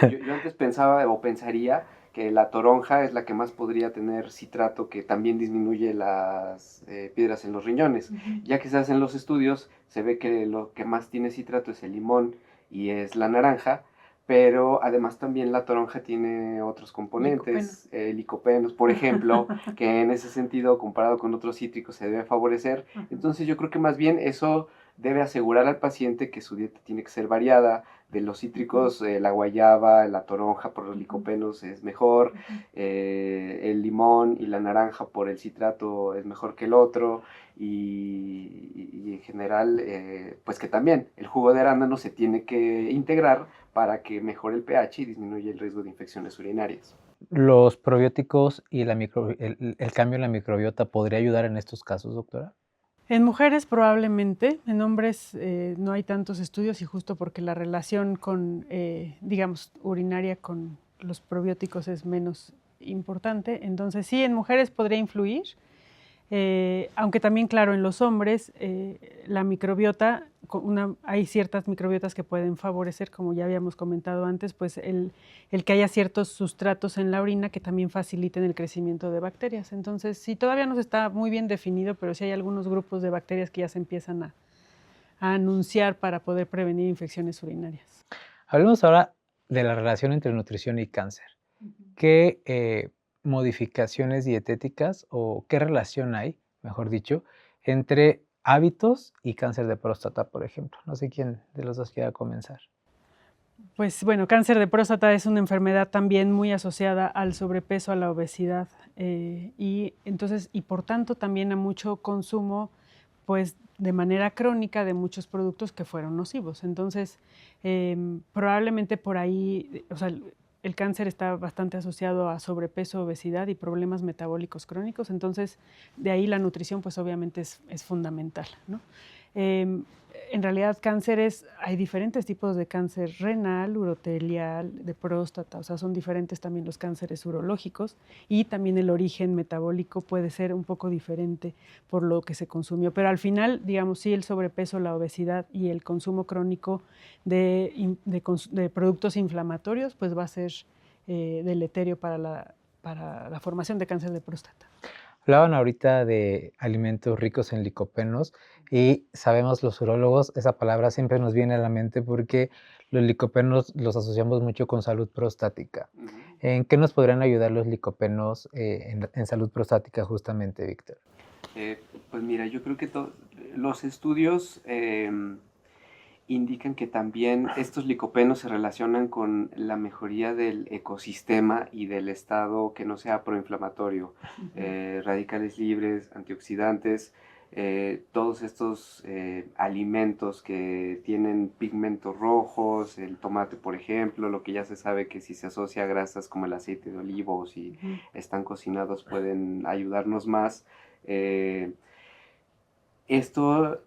yo antes pensaba o pensaría que la toronja es la que más podría tener citrato, que también disminuye las piedras en los riñones. Ya que se hacen los estudios, se ve que lo que más tiene citrato es el limón y es la naranja, pero además también la toronja tiene otros componentes, licopenos, por ejemplo, que en ese sentido, comparado con otros cítricos, se debe favorecer. Entonces yo creo que más bien eso debe asegurar al paciente que su dieta tiene que ser variada. De los cítricos, la guayaba, la toronja por los licopenos es mejor, el limón y la naranja por el citrato es mejor que el otro, y en general, pues que también el jugo de arándano se tiene que integrar para que mejore el pH y disminuya el riesgo de infecciones urinarias. ¿Los probióticos y el cambio en la microbiota podría ayudar en estos casos, doctora? En mujeres probablemente, en hombres no hay tantos estudios y justo porque la relación con, digamos, urinaria con los probióticos es menos importante. Entonces sí, en mujeres podría influir, aunque también, claro, en los hombres la microbiota, hay ciertas microbiotas que pueden favorecer, como ya habíamos comentado antes, pues el que haya ciertos sustratos en la orina que también faciliten el crecimiento de bacterias. Entonces, sí, todavía no está muy bien definido, pero sí hay algunos grupos de bacterias que ya se empiezan a anunciar para poder prevenir infecciones urinarias. Hablemos ahora de la relación entre nutrición y cáncer. ¿Qué modificaciones dietéticas o qué relación hay, mejor dicho, entre hábitos y cáncer de próstata, por ejemplo? No sé quién de los dos quiera comenzar. Pues bueno, cáncer de próstata es una enfermedad también muy asociada al sobrepeso, a la obesidad y entonces y por tanto también a mucho consumo, pues de manera crónica de muchos productos que fueron nocivos. Entonces probablemente por ahí, o sea, el cáncer está bastante asociado a sobrepeso, obesidad y problemas metabólicos crónicos. Entonces de ahí la nutrición, pues obviamente es fundamental, ¿no? En realidad hay diferentes tipos de cáncer renal, urotelial, de próstata, o sea, son diferentes también los cánceres urológicos y también el origen metabólico puede ser un poco diferente por lo que se consumió. Pero al final, digamos, sí, el sobrepeso, la obesidad y el consumo crónico de productos inflamatorios, pues va a ser deleterio para la formación de cáncer de próstata. Hablaban ahorita de alimentos ricos en licopenos y sabemos los urólogos, esa palabra siempre nos viene a la mente porque los licopenos los asociamos mucho con salud prostática. Ujú. ¿En qué nos podrían ayudar los licopenos en salud prostática justamente, Víctor? Pues mira, yo creo que los estudios indican que también estos licopenos se relacionan con la mejoría del ecosistema y del estado que no sea proinflamatorio, radicales libres, antioxidantes, todos estos alimentos que tienen pigmentos rojos, el tomate por ejemplo, lo que ya se sabe que si se asocia a grasas como el aceite de olivo o si están cocinados pueden ayudarnos más. Esto,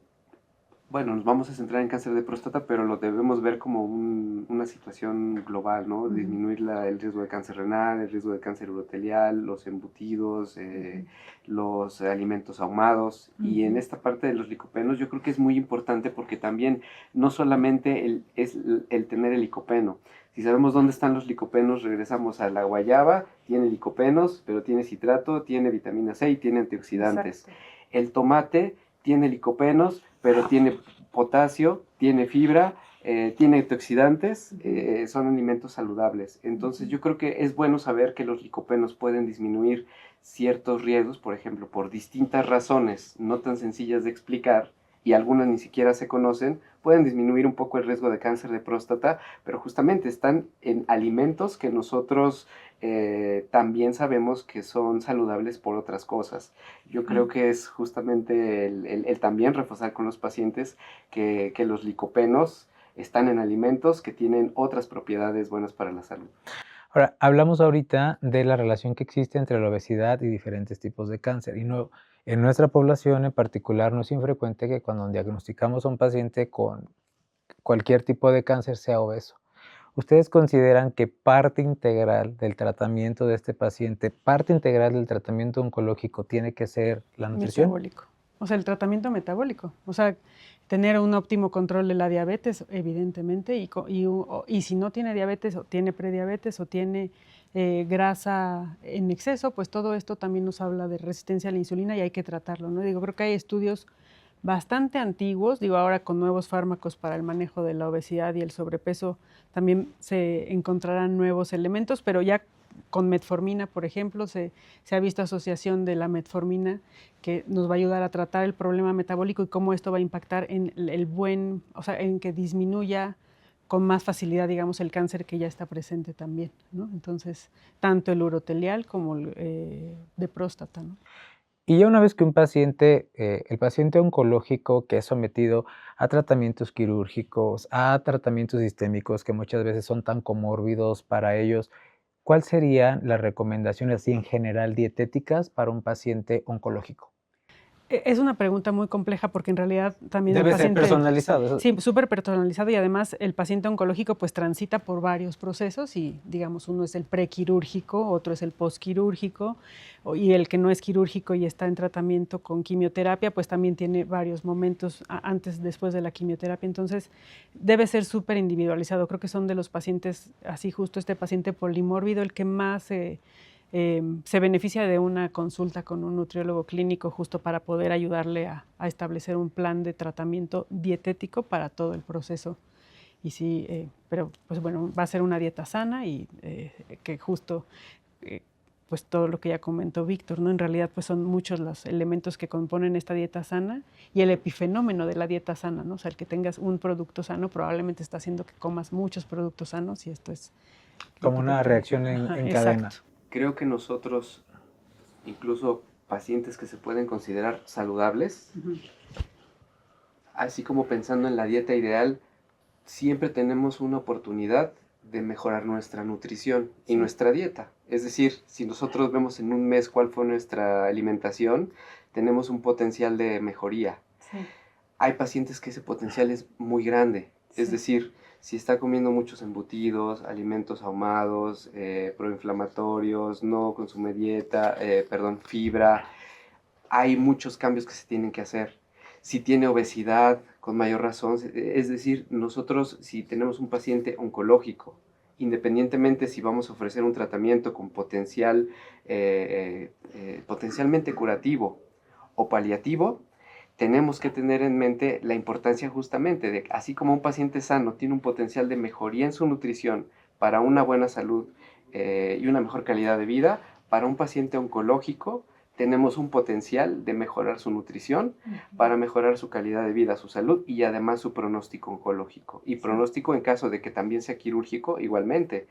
bueno, nos vamos a centrar en cáncer de próstata, pero lo debemos ver como una situación global, ¿no? Disminuir el riesgo de cáncer renal, el riesgo de cáncer urotelial, los embutidos, los alimentos ahumados. Y en esta parte de los licopenos yo creo que es muy importante porque también no solamente es el tener el licopeno. Si sabemos dónde están los licopenos, regresamos a la guayaba, tiene licopenos, pero tiene citrato, tiene vitamina C y tiene antioxidantes. Exacto. El tomate tiene licopenos, pero tiene potasio, tiene fibra, tiene antioxidantes, son alimentos saludables. Entonces yo creo que es bueno saber que los licopenos pueden disminuir ciertos riesgos, por ejemplo, por distintas razones no tan sencillas de explicar, y algunas ni siquiera se conocen, pueden disminuir un poco el riesgo de cáncer de próstata, pero justamente están en alimentos que nosotros también sabemos que son saludables por otras cosas. Yo creo que es justamente el también reforzar con los pacientes que los licopenos están en alimentos que tienen otras propiedades buenas para la salud. Ahora, hablamos ahorita de la relación que existe entre la obesidad y diferentes tipos de cáncer. Y no, en nuestra población en particular no es infrecuente que cuando diagnosticamos a un paciente con cualquier tipo de cáncer sea obeso. ¿Ustedes consideran que parte integral del tratamiento de este paciente, parte integral del tratamiento oncológico tiene que ser la nutrición? Metabólico. O sea, el tratamiento metabólico. O sea, tener un óptimo control de la diabetes, evidentemente, y si no tiene diabetes o tiene prediabetes o tiene grasa en exceso, pues todo esto también nos habla de resistencia a la insulina y hay que tratarlo, ¿no? Digo, creo que hay estudios bastante antiguos, digo, ahora con nuevos fármacos para el manejo de la obesidad y el sobrepeso también se encontrarán nuevos elementos, pero ya con metformina, por ejemplo, se ha visto asociación de la metformina que nos va a ayudar a tratar el problema metabólico y cómo esto va a impactar en o sea, en que disminuya con más facilidad, digamos, el cáncer que ya está presente también, ¿no? Entonces, tanto el urotelial como el de próstata, ¿no? Y ya una vez que el paciente oncológico que es sometido a tratamientos quirúrgicos, a tratamientos sistémicos que muchas veces son tan comórbidos para ellos, ¿cuál serían las recomendaciones así en general dietéticas para un paciente oncológico? Es una pregunta muy compleja porque en realidad también el Debe ser paciente, personalizado. sí, súper personalizado y además el paciente oncológico pues transita por varios procesos y digamos uno es el prequirúrgico, otro es el postquirúrgico y el que no es quirúrgico y está en tratamiento con quimioterapia pues también tiene varios momentos antes, después de la quimioterapia, entonces debe ser súper individualizado. Creo que son de los pacientes, así justo este paciente polimórbido, el que más se beneficia de una consulta con un nutriólogo clínico justo para poder ayudarle a establecer un plan de tratamiento dietético para todo el proceso. Y sí, pero pues bueno, va a ser una dieta sana y que justo pues todo lo que ya comentó Víctor, ¿no? En realidad pues son muchos los elementos que componen esta dieta sana y el epifenómeno de la dieta sana, ¿no? O sea, el que tengas un producto sano probablemente está haciendo que comas muchos productos sanos y esto es lo Como que te una puede- reacción Ajá, en cadena. exacto. Creo que nosotros, incluso pacientes que se pueden considerar saludables, Ujú. así como pensando en la dieta ideal, siempre tenemos una oportunidad de mejorar nuestra nutrición y Sí. nuestra dieta. Es decir, si nosotros vemos en un mes cuál fue nuestra alimentación, tenemos un potencial de mejoría. Sí. Hay pacientes que ese potencial es muy grande. Es Sí. decir, si está comiendo muchos embutidos, alimentos ahumados, proinflamatorios, no consume fibra, hay muchos cambios que se tienen que hacer. Si tiene obesidad, con mayor razón, es decir, nosotros si tenemos un paciente oncológico, independientemente si vamos a ofrecer un tratamiento con potencialmente curativo o paliativo, tenemos que tener en mente la importancia justamente de, así como un paciente sano tiene un potencial de mejoría en su nutrición para una buena salud y una mejor calidad de vida, para un paciente oncológico tenemos un potencial de mejorar su nutrición para mejorar su calidad de vida, su salud y además su pronóstico oncológico. Y pronóstico en caso de que también sea quirúrgico, igualmente.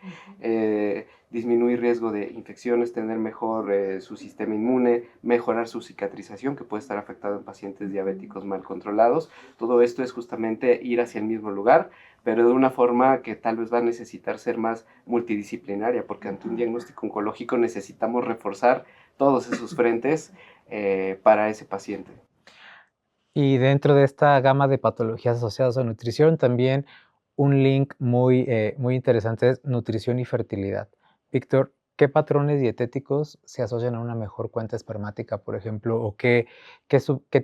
Disminuir riesgo de infecciones, tener mejor su sistema inmune, mejorar su cicatrización, que puede estar afectado en pacientes diabéticos mal controlados. Todo esto es justamente ir hacia el mismo lugar, pero de una forma que tal vez va a necesitar ser más multidisciplinaria, porque ante un diagnóstico oncológico necesitamos reforzar todos esos frentes para ese paciente. Y dentro de esta gama de patologías asociadas a nutrición, también un link muy interesante es nutrición y fertilidad. Víctor, ¿qué patrones dietéticos se asocian a una mejor cuenta espermática, por ejemplo? ¿O qué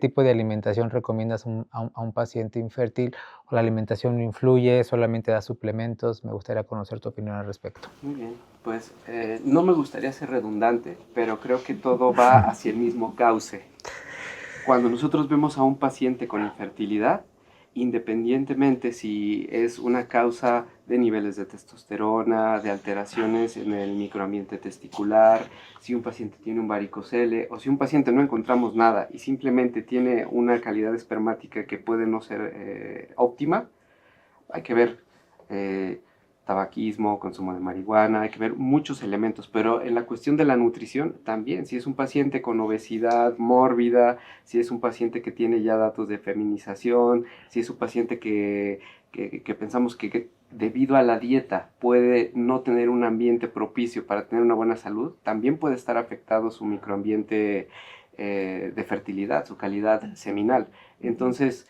tipo de alimentación recomiendas a un paciente infértil? ¿O la alimentación no influye, solamente da suplementos? Me gustaría conocer tu opinión al respecto. Muy bien, pues no me gustaría ser redundante, pero creo que todo va hacia el mismo cauce. Cuando nosotros vemos a un paciente con infertilidad, independientemente si es una causa de niveles de testosterona, de alteraciones en el microambiente testicular, si un paciente tiene un varicocele o si un paciente no encontramos nada y simplemente tiene una calidad espermática que puede no ser óptima, hay que ver tabaquismo, consumo de marihuana, hay que ver muchos elementos, pero en la cuestión de la nutrición también, si es un paciente con obesidad mórbida, si es un paciente que tiene ya datos de feminización, si es un paciente que pensamos que debido a la dieta puede no tener un ambiente propicio para tener una buena salud, también puede estar afectado su microambiente de fertilidad, su calidad seminal. Entonces,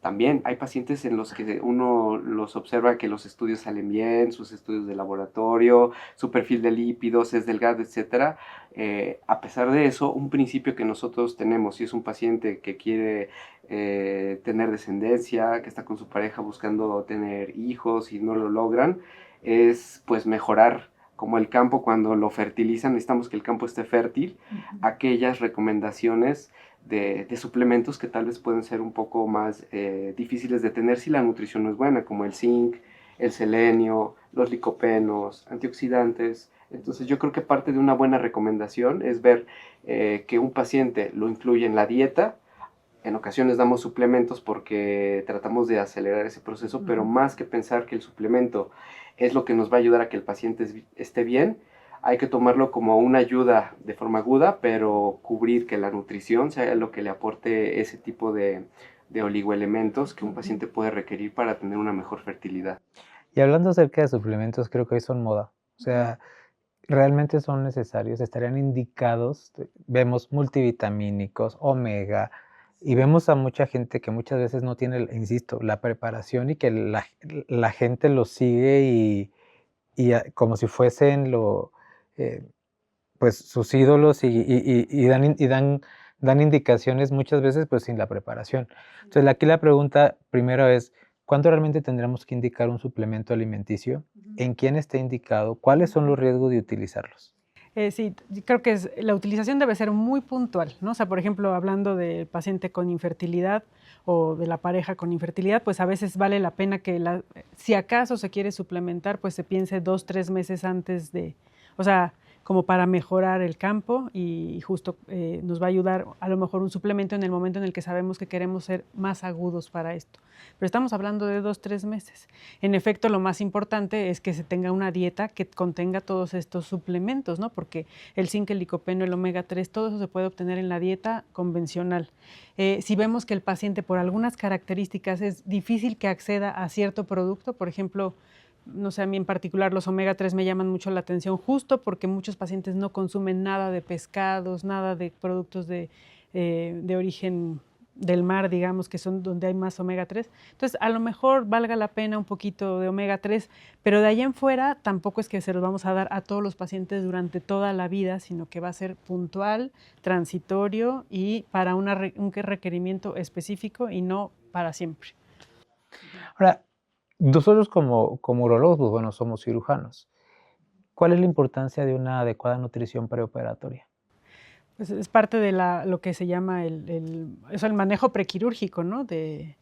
también hay pacientes en los que uno los observa que los estudios salen bien, sus estudios de laboratorio, su perfil de lípidos es delgado, etc. A pesar de eso, un principio que nosotros tenemos, si es un paciente que quiere tener descendencia, que está con su pareja buscando tener hijos y no lo logran, es pues mejorar como el campo cuando lo fertilizan, necesitamos que el campo esté fértil, aquellas recomendaciones de suplementos que tal vez pueden ser un poco más difíciles de tener si la nutrición no es buena, como el zinc, el selenio, los licopenos, antioxidantes. Entonces yo creo que parte de una buena recomendación es ver que un paciente lo incluye en la dieta. En ocasiones damos suplementos porque tratamos de acelerar ese proceso, pero más que pensar que el suplemento es lo que nos va a ayudar a que el paciente esté bien, hay que tomarlo como una ayuda de forma aguda, pero cubrir que la nutrición sea lo que le aporte ese tipo de oligoelementos que un paciente puede requerir para tener una mejor fertilidad. Y hablando acerca de suplementos, creo que hoy son moda. O sea, realmente son necesarios, estarían indicados. Vemos multivitamínicos, omega, y vemos a mucha gente que muchas veces no tiene, insisto, la preparación y que la gente lo sigue como si fuesen eh, pues sus ídolos dan indicaciones muchas veces pues sin la preparación. Entonces aquí la pregunta primero es, ¿cuándo realmente tendremos que indicar un suplemento alimenticio? ¿En quién está indicado? ¿Cuáles son los riesgos de utilizarlos? Sí, creo que la utilización debe ser muy puntual, ¿no? O sea, por ejemplo, hablando del paciente con infertilidad o de la pareja con infertilidad, pues a veces vale la pena que si acaso se quiere suplementar, pues se piense 2, 3 meses antes o sea, como para mejorar el campo y justo nos va a ayudar a lo mejor un suplemento en el momento en el que sabemos que queremos ser más agudos para esto. Pero estamos hablando de 2, 3 meses. En efecto, lo más importante es que se tenga una dieta que contenga todos estos suplementos, ¿no? Porque el zinc, el licopeno, el omega 3, todo eso se puede obtener en la dieta convencional. Si vemos que el paciente por algunas características es difícil que acceda a cierto producto, por ejemplo, no sé, a mí en particular los omega 3 me llaman mucho la atención justo porque muchos pacientes no consumen nada de pescados, nada de productos de origen del mar, digamos, que son donde hay más omega 3. Entonces, a lo mejor valga la pena un poquito de omega 3, pero de ahí en fuera tampoco es que se los vamos a dar a todos los pacientes durante toda la vida, sino que va a ser puntual, transitorio y para un requerimiento específico y no para siempre. Ahora, nosotros como urólogos, pues bueno, somos cirujanos. ¿Cuál es la importancia de una adecuada nutrición preoperatoria? Pues es parte de lo que se llama el manejo prequirúrgico, ¿no? De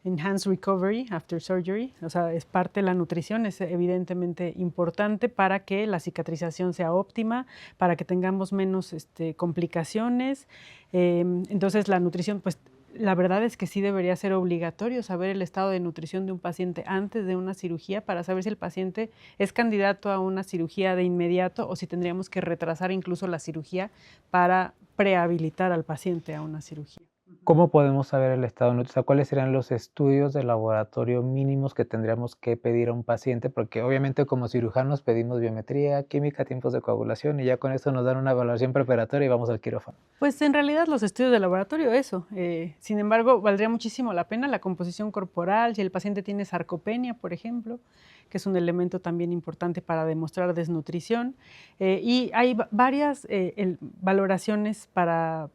Enhanced Recovery After Surgery. O sea, es parte de la nutrición, es evidentemente importante para que la cicatrización sea óptima, para que tengamos menos complicaciones. Entonces, la nutrición, pues la verdad es que sí debería ser obligatorio saber el estado de nutrición de un paciente antes de una cirugía para saber si el paciente es candidato a una cirugía de inmediato o si tendríamos que retrasar incluso la cirugía para prehabilitar al paciente a una cirugía. ¿Cómo podemos saber el estado nutricional? O sea, ¿cuáles serían los estudios de laboratorio mínimos que tendríamos que pedir a un paciente? Porque obviamente como cirujanos pedimos biometría, química, tiempos de coagulación y ya con eso nos dan una evaluación preparatoria y vamos al quirófano. Pues en realidad los estudios de laboratorio, eso. Sin embargo, valdría muchísimo la pena la composición corporal, si el paciente tiene sarcopenia, por ejemplo, que es un elemento también importante para demostrar desnutrición. Y hay varias valoraciones para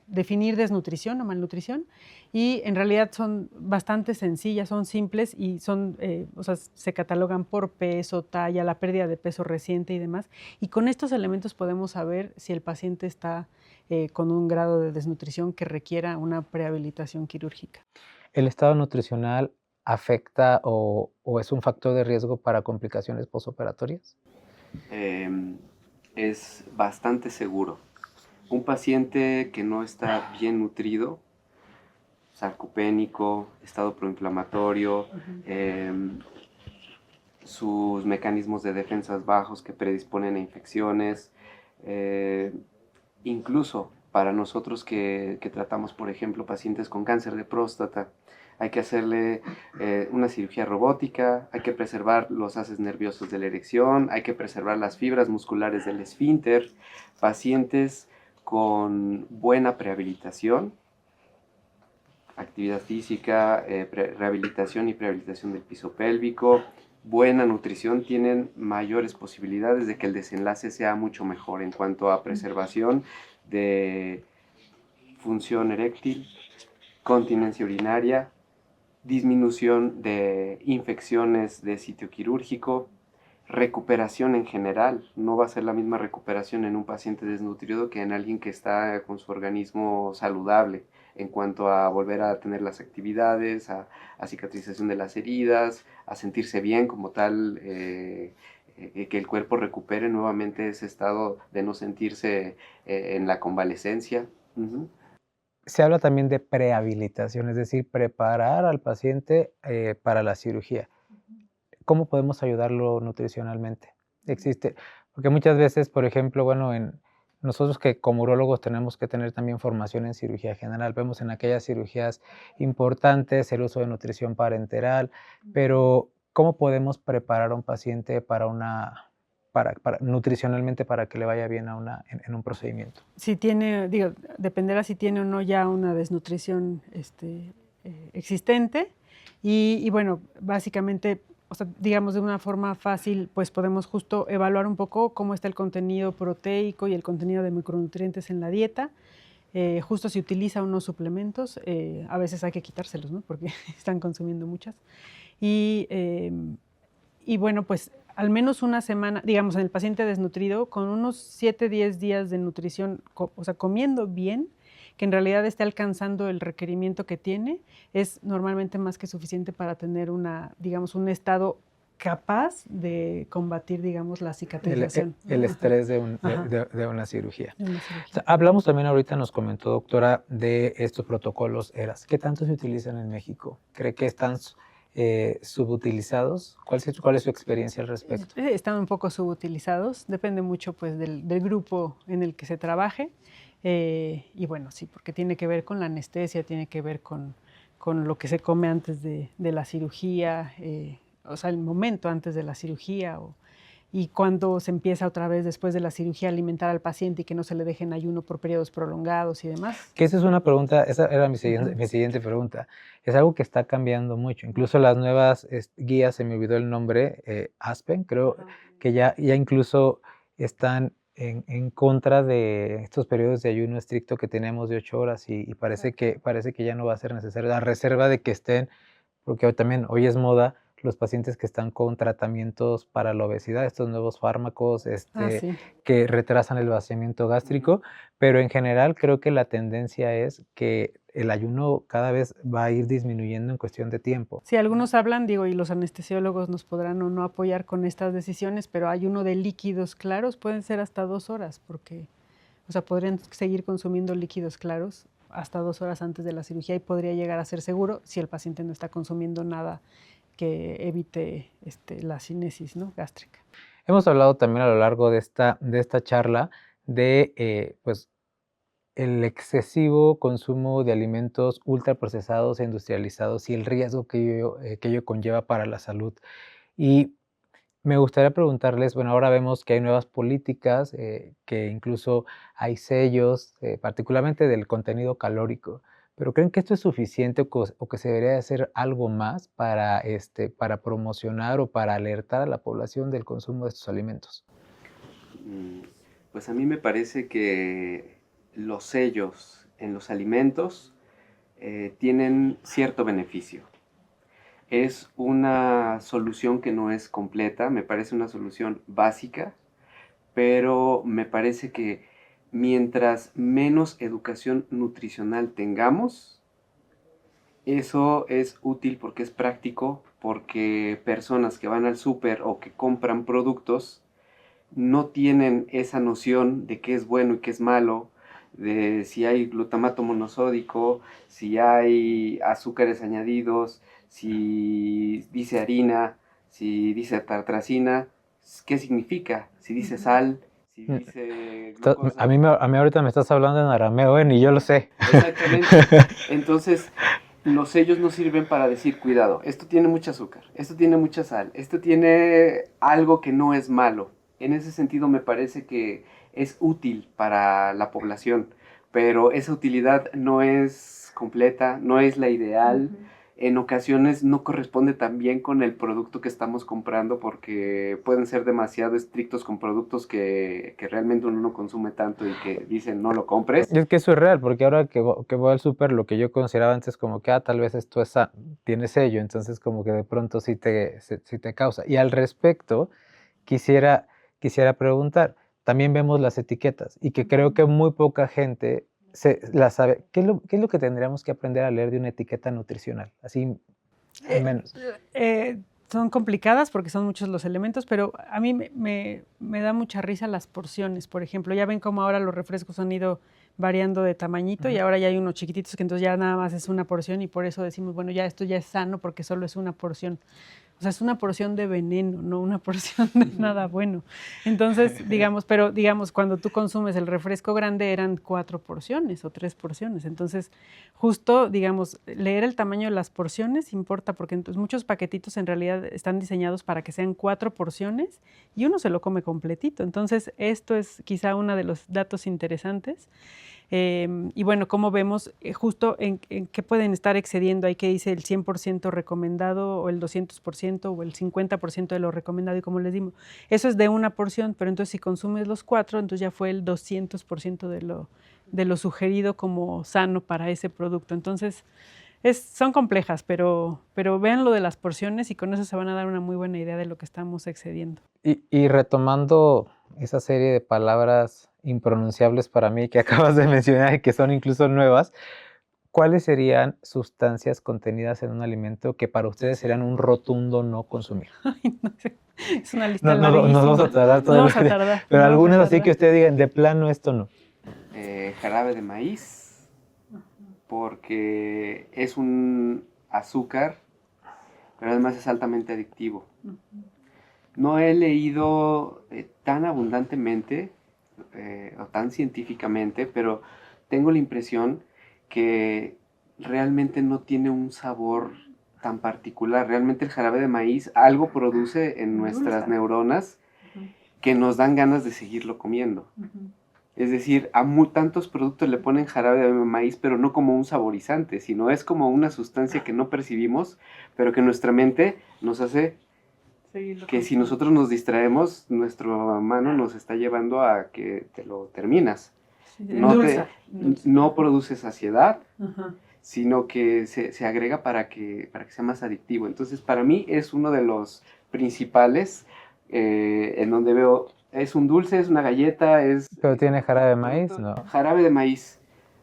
definir desnutrición o malnutrición y en realidad son bastante sencillas, son simples y o sea, se catalogan por peso, talla, la pérdida de peso reciente y demás. Y con estos elementos podemos saber si el paciente está con un grado de desnutrición que requiera una prehabilitación quirúrgica. ¿El estado nutricional afecta o es un factor de riesgo para complicaciones posoperatorias? Es bastante seguro. Un paciente que no está bien nutrido, sarcopénico, estado proinflamatorio, sus mecanismos de defensas bajos que predisponen a infecciones, incluso para nosotros que tratamos, por ejemplo, pacientes con cáncer de próstata, hay que hacerle una cirugía robótica, hay que preservar los haces nerviosos de la erección, hay que preservar las fibras musculares del esfínter. Pacientes con buena prehabilitación, actividad física, rehabilitación y prehabilitación del piso pélvico, buena nutrición, tienen mayores posibilidades de que el desenlace sea mucho mejor en cuanto a preservación de función eréctil, continencia urinaria, disminución de infecciones de sitio quirúrgico, recuperación en general. No va a ser la misma recuperación en un paciente desnutrido que en alguien que está con su organismo saludable. en cuanto a volver a tener las actividades, a cicatrización de las heridas, a sentirse bien como tal, que el cuerpo recupere nuevamente ese estado de no sentirse en la convalecencia. Uh-huh. Se habla también de prehabilitación, es decir, preparar al paciente para la cirugía. ¿Cómo podemos ayudarlo nutricionalmente? Existe, porque muchas veces, por ejemplo, bueno, nosotros que como urólogos tenemos que tener también formación en cirugía general, vemos en aquellas cirugías importantes el uso de nutrición parenteral, pero ¿cómo podemos preparar a un paciente nutricionalmente para que le vaya bien en un procedimiento? Si tiene, digo, dependerá si tiene o no ya una desnutrición existente y bueno, básicamente, o sea, digamos de una forma fácil, pues podemos justo evaluar un poco cómo está el contenido proteico y el contenido de micronutrientes en la dieta. Justo si utiliza unos suplementos, a veces hay que quitárselos, ¿no? Porque están consumiendo muchas. Y bueno, pues al menos una semana, digamos, en el paciente desnutrido, con unos 7-10 días de nutrición, o sea, comiendo bien, que en realidad esté alcanzando el requerimiento que tiene, es normalmente más que suficiente para tener digamos, un estado capaz de combatir, digamos, la cicatrización. El estrés de una cirugía. De una O cirugía. sea, hablamos también ahorita, nos comentó doctora, de estos protocolos ERAS. ¿Qué tanto se utilizan en México? ¿Cree que están subutilizados? ¿Cuál es su experiencia al respecto? Están un poco subutilizados, depende mucho pues, del grupo en el que se trabaje. Y bueno, sí, porque tiene que ver con la anestesia, tiene que ver con lo que se come antes de la cirugía, o sea, el momento antes de la cirugía y cuando se empieza otra vez después de la cirugía a alimentar al paciente y que no se le deje en ayuno por periodos prolongados y demás. Que esa es una pregunta, esa era mi siguiente pregunta. Es algo que está cambiando mucho. Incluso las nuevas guías, se me olvidó el nombre, Aspen, creo que ya incluso están en contra de estos periodos de ayuno estricto que tenemos de 8 horas y parece que ya no va a ser necesario, a reserva de que estén, porque hoy es moda, los pacientes que están con tratamientos para la obesidad, estos nuevos fármacos Sí. que retrasan el vaciamiento gástrico, pero en general creo que la tendencia es que el ayuno cada vez va a ir disminuyendo en cuestión de tiempo. Sí, algunos hablan, digo, y los anestesiólogos nos podrán o no apoyar con estas decisiones, pero ayuno de líquidos claros pueden ser hasta 2 horas, porque, o sea, podrían seguir consumiendo líquidos claros hasta 2 horas antes de la cirugía y podría llegar a ser seguro si el paciente no está consumiendo nada que evite la cinesis, ¿no? gástrica. Hemos hablado también a lo largo de esta charla de pues, el excesivo consumo de alimentos ultraprocesados e industrializados y el riesgo que ello conlleva para la salud. Y me gustaría preguntarles, bueno, ahora vemos que hay nuevas políticas, que incluso hay sellos, particularmente del contenido calórico, pero ¿creen que esto es suficiente o que se debería hacer algo más para promocionar o para alertar a la población del consumo de estos alimentos? Pues a mí me parece que los sellos en los alimentos tienen cierto beneficio. Es una solución que no es completa, me parece una solución básica, pero me parece que mientras menos educación nutricional tengamos, eso es útil porque es práctico, porque personas que van al súper o que compran productos no tienen esa noción de qué es bueno y qué es malo, de si hay glutamato monosódico, si hay azúcares añadidos, si dice harina, si dice tartracina, ¿qué significa? Si dice sal, si dice glucosa. A mí ahorita me estás hablando en arameo, ni yo lo sé. Exactamente. Entonces, los sellos no sirven para decir, cuidado, esto tiene mucho azúcar, esto tiene mucha sal, esto tiene algo que no es malo. En ese sentido me parece que es útil para la población, pero esa utilidad no es completa, no es la ideal. En ocasiones no corresponde tan bien con el producto que estamos comprando porque pueden ser demasiado estrictos con productos que realmente uno no consume tanto y que dicen no lo compres. Y es que eso es real, porque ahora que voy al súper, lo que yo consideraba antes como que tal vez esto tiene sello, entonces como que de pronto sí te causa. Y al respecto, quisiera preguntar, también vemos las etiquetas y que creo que muy poca gente se la sabe. ¿Qué es lo que tendríamos que aprender a leer de una etiqueta nutricional? Así, al menos. Son complicadas porque son muchos los elementos, pero a mí me da mucha risa las porciones, por ejemplo. Ya ven cómo ahora los refrescos han ido variando de tamañito y ahora ya hay unos chiquititos que entonces ya nada más es una porción y por eso decimos, bueno, ya esto ya es sano porque solo es una porción. O sea, es una porción de veneno, no una porción de nada bueno. Entonces, digamos, pero digamos, cuando tú consumes el refresco grande eran 4 porciones o 3 porciones. Entonces, justo, digamos, leer el tamaño de las porciones importa porque entonces muchos paquetitos en realidad están diseñados para que sean 4 porciones y uno se lo come completito. Entonces, esto es quizá uno de los datos interesantes. Y bueno, como vemos, justo en qué pueden estar excediendo, ahí que dice el 100% recomendado o el 200% o el 50% de lo recomendado y como les digo, eso es de una porción, pero entonces si consumes los 4, entonces ya fue el 200% de lo sugerido como sano para ese producto. Entonces, son complejas, pero vean lo de las porciones y con eso se van a dar una muy buena idea de lo que estamos excediendo. Y retomando esa serie de palabras impronunciables para mí que acabas de mencionar y que son incluso nuevas, ¿cuáles serían sustancias contenidas en un alimento que para ustedes serían un rotundo no consumir? Ay, no sé, es una lista No larguísima. nos vamos a tardar todo No el vamos a día, tardar. pero no vamos a algunas así tardar. que ustedes digan, de plano esto no. Jarabe de maíz, porque es un azúcar, pero además es altamente adictivo. No he leído tan abundantemente o tan científicamente, pero tengo la impresión que realmente no tiene un sabor tan particular. Realmente el jarabe de maíz algo produce en nuestras neuronas que nos dan ganas de seguirlo comiendo. Es decir, a tantos productos le ponen jarabe de maíz, pero no como un saborizante, sino es como una sustancia que no percibimos, pero que nuestra mente nos hace que si nosotros nos distraemos, nuestra mano nos está llevando a que te lo terminas. Sí, no produce saciedad, Ajá. sino que se agrega para que sea más adictivo. Entonces, para mí es uno de los principales en donde veo, es un dulce, es una galleta, es... ¿Pero tiene jarabe de maíz? No. Jarabe de maíz.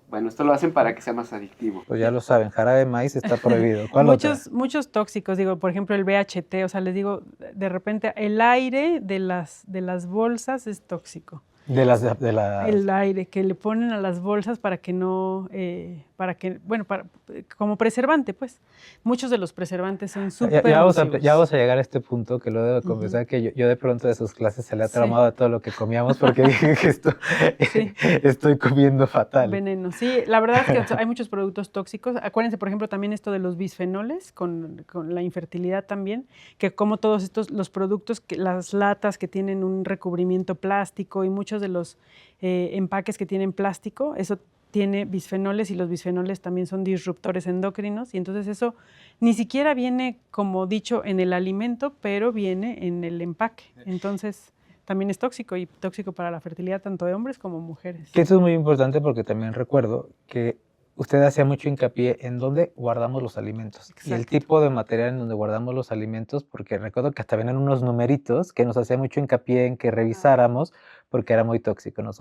Bueno, esto lo hacen para que sea más adictivo. Pues ya lo saben, jarabe de maíz está prohibido. ¿Cuál otra? Muchos tóxicos, digo, por ejemplo el BHT, o sea, les digo, de repente el aire de las bolsas es tóxico. El aire que le ponen a las bolsas para que no, como preservante, pues. Muchos de los preservantes son súper Ya vamos nocivos. a llegar a este punto que lo debo de confesar, que yo de pronto de sus clases se le ha traumado de todo lo que comíamos porque dije que estoy comiendo fatal. Veneno, sí, la verdad es que hay muchos productos tóxicos. Acuérdense, por ejemplo, también esto de los bisfenoles, con la infertilidad también, que como todos estos, los productos, las latas que tienen un recubrimiento plástico y muchos de los empaques que tienen plástico, eso tiene bisfenoles y los bisfenoles también son disruptores endocrinos y entonces eso ni siquiera viene como dicho en el alimento, pero viene en el empaque. Entonces también es tóxico y tóxico para la fertilidad tanto de hombres como mujeres. Que eso es muy importante porque también recuerdo que usted hacía mucho hincapié en dónde guardamos los alimentos. Exacto. Y el tipo de material en donde guardamos los alimentos, porque recuerdo que hasta venían unos numeritos que nos hacía mucho hincapié en que revisáramos porque era muy tóxico. ¿Nos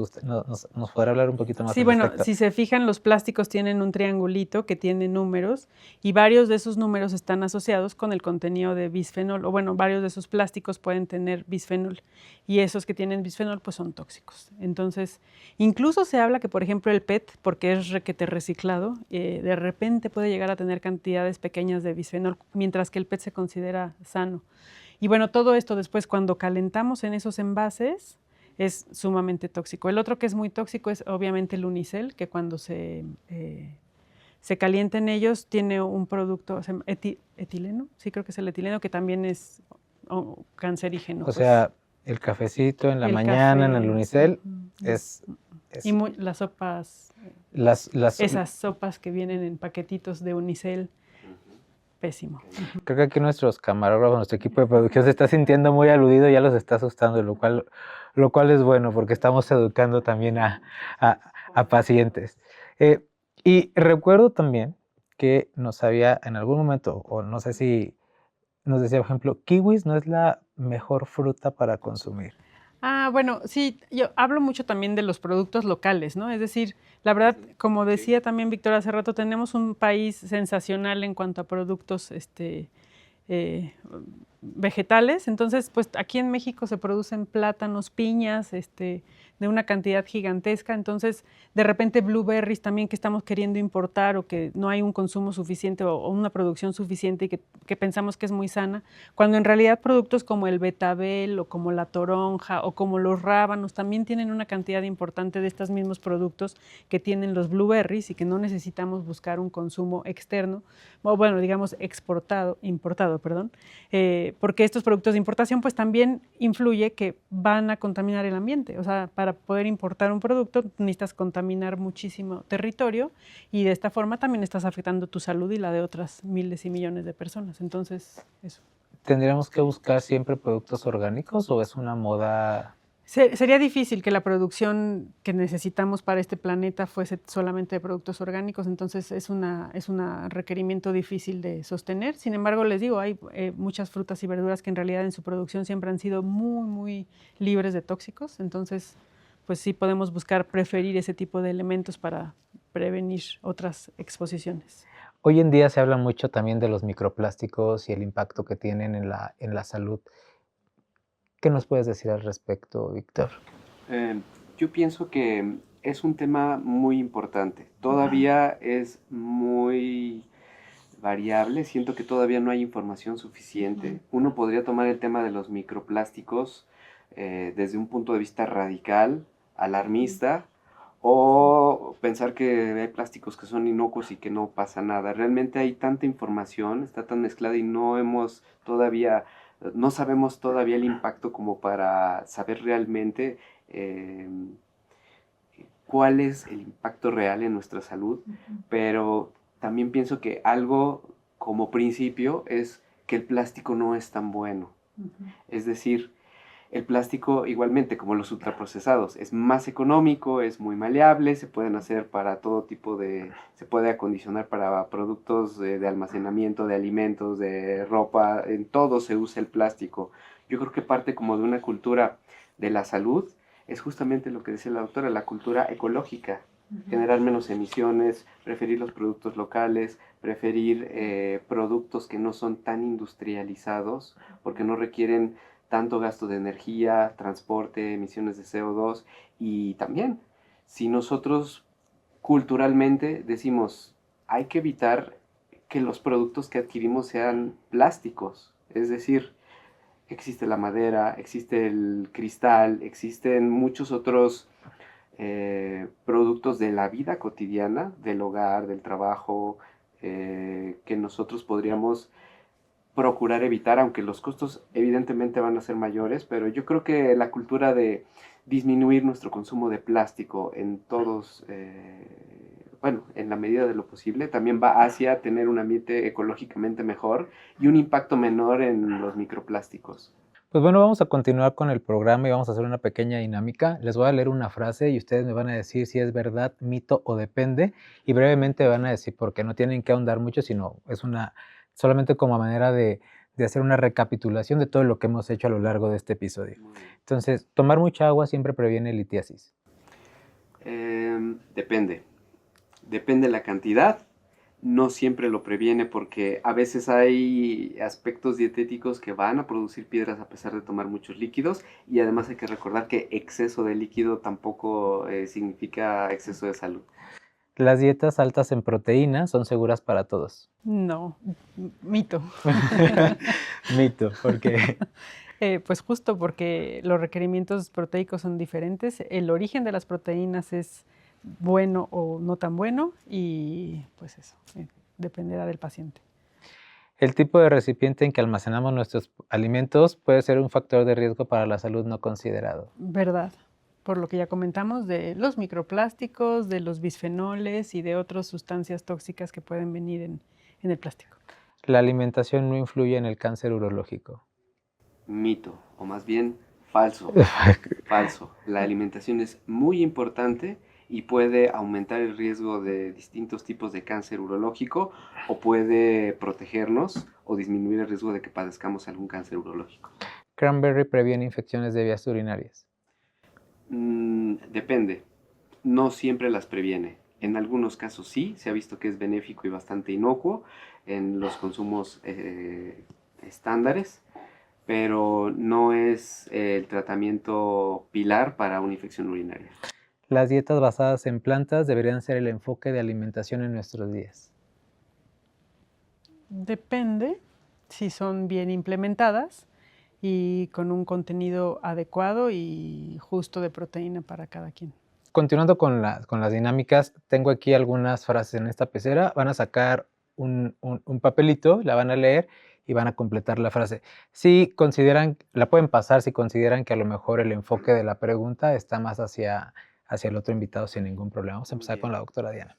podrá hablar un poquito más? Sí, bueno, si se fijan, los plásticos tienen un triangulito que tiene números y varios de esos números están asociados con el contenido de bisfenol, o bueno, varios de esos plásticos pueden tener bisfenol y esos que tienen bisfenol pues son tóxicos. Entonces, incluso se habla que, por ejemplo, el PET, porque es requete reciclado, de repente puede llegar a tener cantidades pequeñas de bisfenol, mientras que el PET se considera sano. Y bueno, todo esto después cuando calentamos en esos envases, es sumamente tóxico. El otro que es muy tóxico es obviamente el unicel, que cuando se calienta en ellos tiene un producto, etileno, sí creo que es el etileno, que también es cancerígeno. O sea, el cafecito en la mañana en el unicel es... Y las sopas, esas sopas que vienen en paquetitos de unicel, pésimo. Creo que aquí nuestros camarógrafos, nuestro equipo de producción se está sintiendo muy aludido, ya los está asustando, lo cual es bueno porque estamos educando también a pacientes. Y recuerdo también que nos había en algún momento, o no sé si nos decía, por ejemplo, kiwis no es la mejor fruta para consumir. Bueno, sí, yo hablo mucho también de los productos locales, ¿no? Es decir, la verdad, como decía también Víctor hace rato, tenemos un país sensacional en cuanto a productos eh, vegetales. Entonces, pues aquí en México se producen plátanos, piñas, de una cantidad gigantesca. Entonces, de repente blueberries también que estamos queriendo importar o que no hay un consumo suficiente o una producción suficiente y que pensamos que es muy sana, cuando en realidad productos como el betabel o como la toronja o como los rábanos también tienen una cantidad importante de estos mismos productos que tienen los blueberries y que no necesitamos buscar un consumo externo, o bueno, digamos importado, perdón, porque estos productos de importación pues también influye que van a contaminar el ambiente. O sea, para poder importar un producto necesitas contaminar muchísimo territorio y de esta forma también estás afectando tu salud y la de otras miles y millones de personas. Entonces, eso. ¿Tendríamos que buscar siempre productos orgánicos o es una moda? Sería difícil que la producción que necesitamos para este planeta fuese solamente de productos orgánicos, entonces es un requerimiento difícil de sostener. Sin embargo, les digo, hay muchas frutas y verduras que en realidad en su producción siempre han sido muy, muy libres de tóxicos, entonces pues sí podemos buscar preferir ese tipo de elementos para prevenir otras exposiciones. Hoy en día se habla mucho también de los microplásticos y el impacto que tienen en la salud. ¿Qué nos puedes decir al respecto, Víctor? Eh, yo pienso que es un tema muy importante. Todavía es muy variable. Siento que todavía no hay información suficiente. Uno podría tomar el tema de los microplásticos desde un punto de vista radical, alarmista, o pensar que hay plásticos que son inocuos y que no pasa nada. Realmente hay tanta información, está tan mezclada y no sabemos todavía el impacto como para saber realmente eh, cuál es el impacto real en nuestra salud, pero también pienso que algo como principio es que el plástico no es tan bueno. Es decir, el plástico igualmente como los ultraprocesados es más económico, es muy maleable, se pueden hacer para todo tipo se puede acondicionar para productos de almacenamiento, de alimentos, de ropa, en todo se usa el plástico. Yo creo que parte como de una cultura de la salud es justamente lo que decía la doctora, la cultura ecológica. Generar menos emisiones, preferir los productos locales, preferir productos que no son tan industrializados porque no requieren tanto gasto de energía, transporte, emisiones de CO2 y también si nosotros culturalmente decimos hay que evitar que los productos que adquirimos sean plásticos, es decir, existe la madera, existe el cristal, existen muchos otros productos de la vida cotidiana, del hogar, del trabajo, que nosotros podríamos procurar evitar, aunque los costos evidentemente van a ser mayores, pero yo creo que la cultura de disminuir nuestro consumo de plástico en todos, bueno, en la medida de lo posible, también va hacia tener un ambiente ecológicamente mejor y un impacto menor en los microplásticos. Pues bueno, vamos a continuar con el programa y vamos a hacer una pequeña dinámica. Les voy a leer una frase y ustedes me van a decir si es verdad, mito o depende. Y brevemente van a decir por qué. No tienen que ahondar mucho, sino es solamente como manera de hacer una recapitulación de todo lo que hemos hecho a lo largo de este episodio. Entonces, tomar mucha agua siempre previene litiasis. Depende. Depende la cantidad. No siempre lo previene porque a veces hay aspectos dietéticos que van a producir piedras a pesar de tomar muchos líquidos y además hay que recordar que exceso de líquido tampoco significa exceso de salud. Las dietas altas en proteínas son seguras para todos. No, mito. Mito, porque Pues justo porque los requerimientos proteicos son diferentes, el origen de las proteínas es bueno o no tan bueno y pues eso, dependerá del paciente. el tipo de recipiente en que almacenamos nuestros alimentos puede ser un factor de riesgo para la salud no considerado. ¿Verdad? Por lo que ya comentamos de los microplásticos, de los bisfenoles y de otras sustancias tóxicas que pueden venir en el plástico. La alimentación no influye en el cáncer urológico. Mito, o más bien falso. Falso. La alimentación es muy importante y puede aumentar el riesgo de distintos tipos de cáncer urológico o puede protegernos o disminuir el riesgo de que padezcamos algún cáncer urológico. Cranberry previene infecciones de vías urinarias. Depende. No siempre las previene. En algunos casos sí, se ha visto que es benéfico y bastante inocuo en los consumos estándares, pero no es el tratamiento pilar para una infección urinaria. Las dietas basadas en plantas deberían ser el enfoque de alimentación en nuestros días. Depende si son bien implementadas y con un contenido adecuado y justo de proteína para cada quien. Continuando con las dinámicas, tengo aquí algunas frases en esta pecera. Van a sacar un papelito, la van a leer y van a completar la frase. Si consideran, la pueden pasar si consideran que a lo mejor el enfoque de la pregunta está más hacia el otro invitado sin ningún problema. Vamos a empezar con la doctora Diana.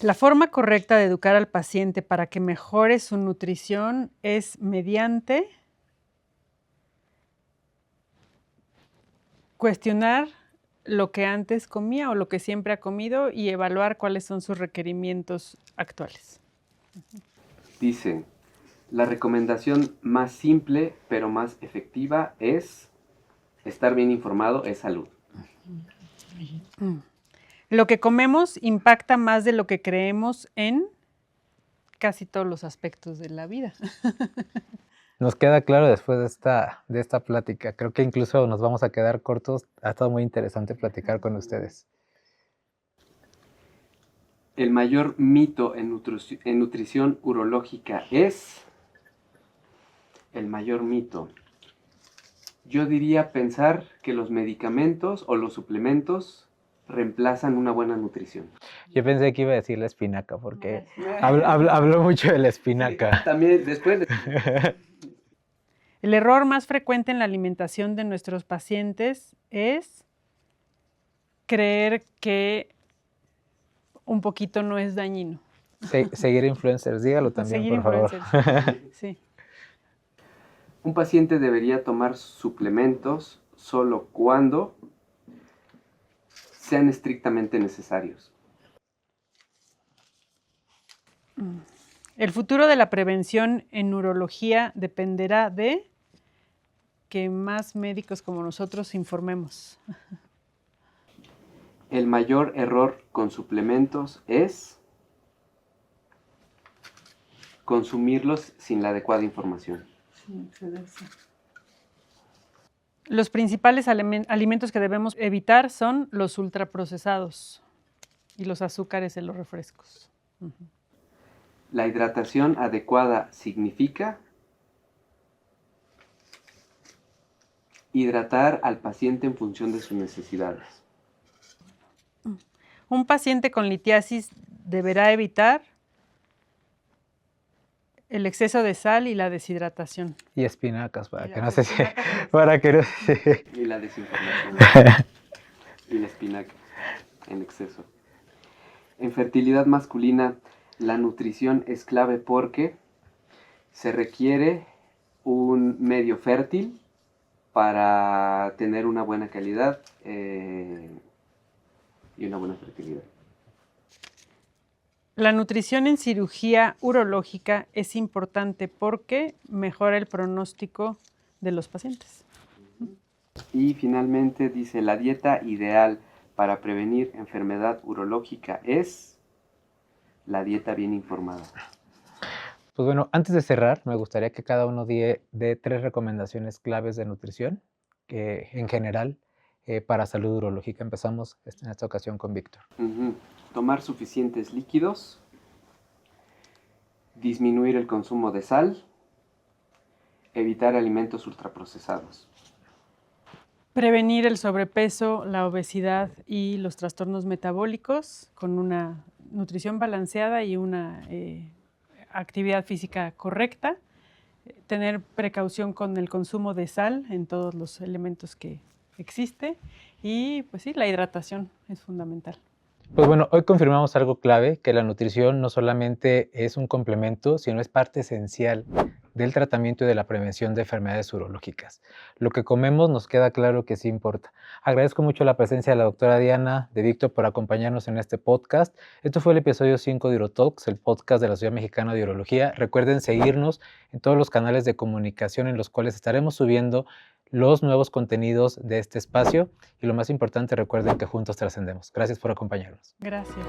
La forma correcta de educar al paciente para que mejore su nutrición es mediante cuestionar lo que antes comía o lo que siempre ha comido y evaluar cuáles son sus requerimientos actuales. Dice, la recomendación más simple pero más efectiva es estar bien informado es salud. Lo que comemos impacta más de lo que creemos en casi todos los aspectos de la vida. Nos queda claro después de esta plática. Creo que incluso nos vamos a quedar cortos. Ha estado muy interesante platicar con ustedes. El mayor mito en nutrición urológica es... El mayor mito. Yo diría pensar que los medicamentos o los suplementos reemplazan una buena nutrición. Yo pensé que iba a decir la espinaca, porque habló mucho de la espinaca. Sí, también después... El error más frecuente en la alimentación de nuestros pacientes es creer que un poquito no es dañino. Seguir influencers, dígalo también, Seguir por favor. Sí. Un paciente debería tomar suplementos solo cuando sean estrictamente necesarios. El futuro de la prevención en urología dependerá de que más médicos como nosotros informemos. El mayor error con suplementos es consumirlos sin la adecuada información. Los principales alimentos que debemos evitar son los ultraprocesados y los azúcares en los refrescos. La hidratación adecuada significa hidratar al paciente en función de sus necesidades. Un paciente con litiasis deberá evitar el exceso de sal y la deshidratación. Y espinacas, para que no se... Para que no se... Y la desinformación. Y la espinaca en exceso. En fertilidad masculina, la nutrición es clave porque se requiere un medio fértil para tener una buena calidad y una buena fertilidad. La nutrición en cirugía urológica es importante porque mejora el pronóstico de los pacientes. Y finalmente dice, la dieta ideal para prevenir enfermedad urológica es la dieta bien informada. Pues bueno, antes de cerrar, me gustaría que cada uno dé 3 recomendaciones claves de nutrición, en general, para salud urológica. Empezamos en esta ocasión con Víctor. Tomar suficientes líquidos, disminuir el consumo de sal, evitar alimentos ultraprocesados. Prevenir el sobrepeso, la obesidad y los trastornos metabólicos con una nutrición balanceada y una actividad física correcta. Tener precaución con el consumo de sal en todos los elementos que existe. Y pues sí, la hidratación es fundamental. Pues bueno, hoy confirmamos algo clave, que la nutrición no solamente es un complemento, sino es parte esencial del tratamiento y de la prevención de enfermedades urológicas. Lo que comemos nos queda claro que sí importa. Agradezco mucho la presencia de la doctora Diana, de Víctor, por acompañarnos en este podcast. Esto fue el episodio 5 de UroTalks, el podcast de la Sociedad Mexicana de Urología. Recuerden seguirnos en todos los canales de comunicación en los cuales estaremos subiendo los nuevos contenidos de este espacio y lo más importante, recuerden que juntos trascendemos. Gracias por acompañarnos. Gracias.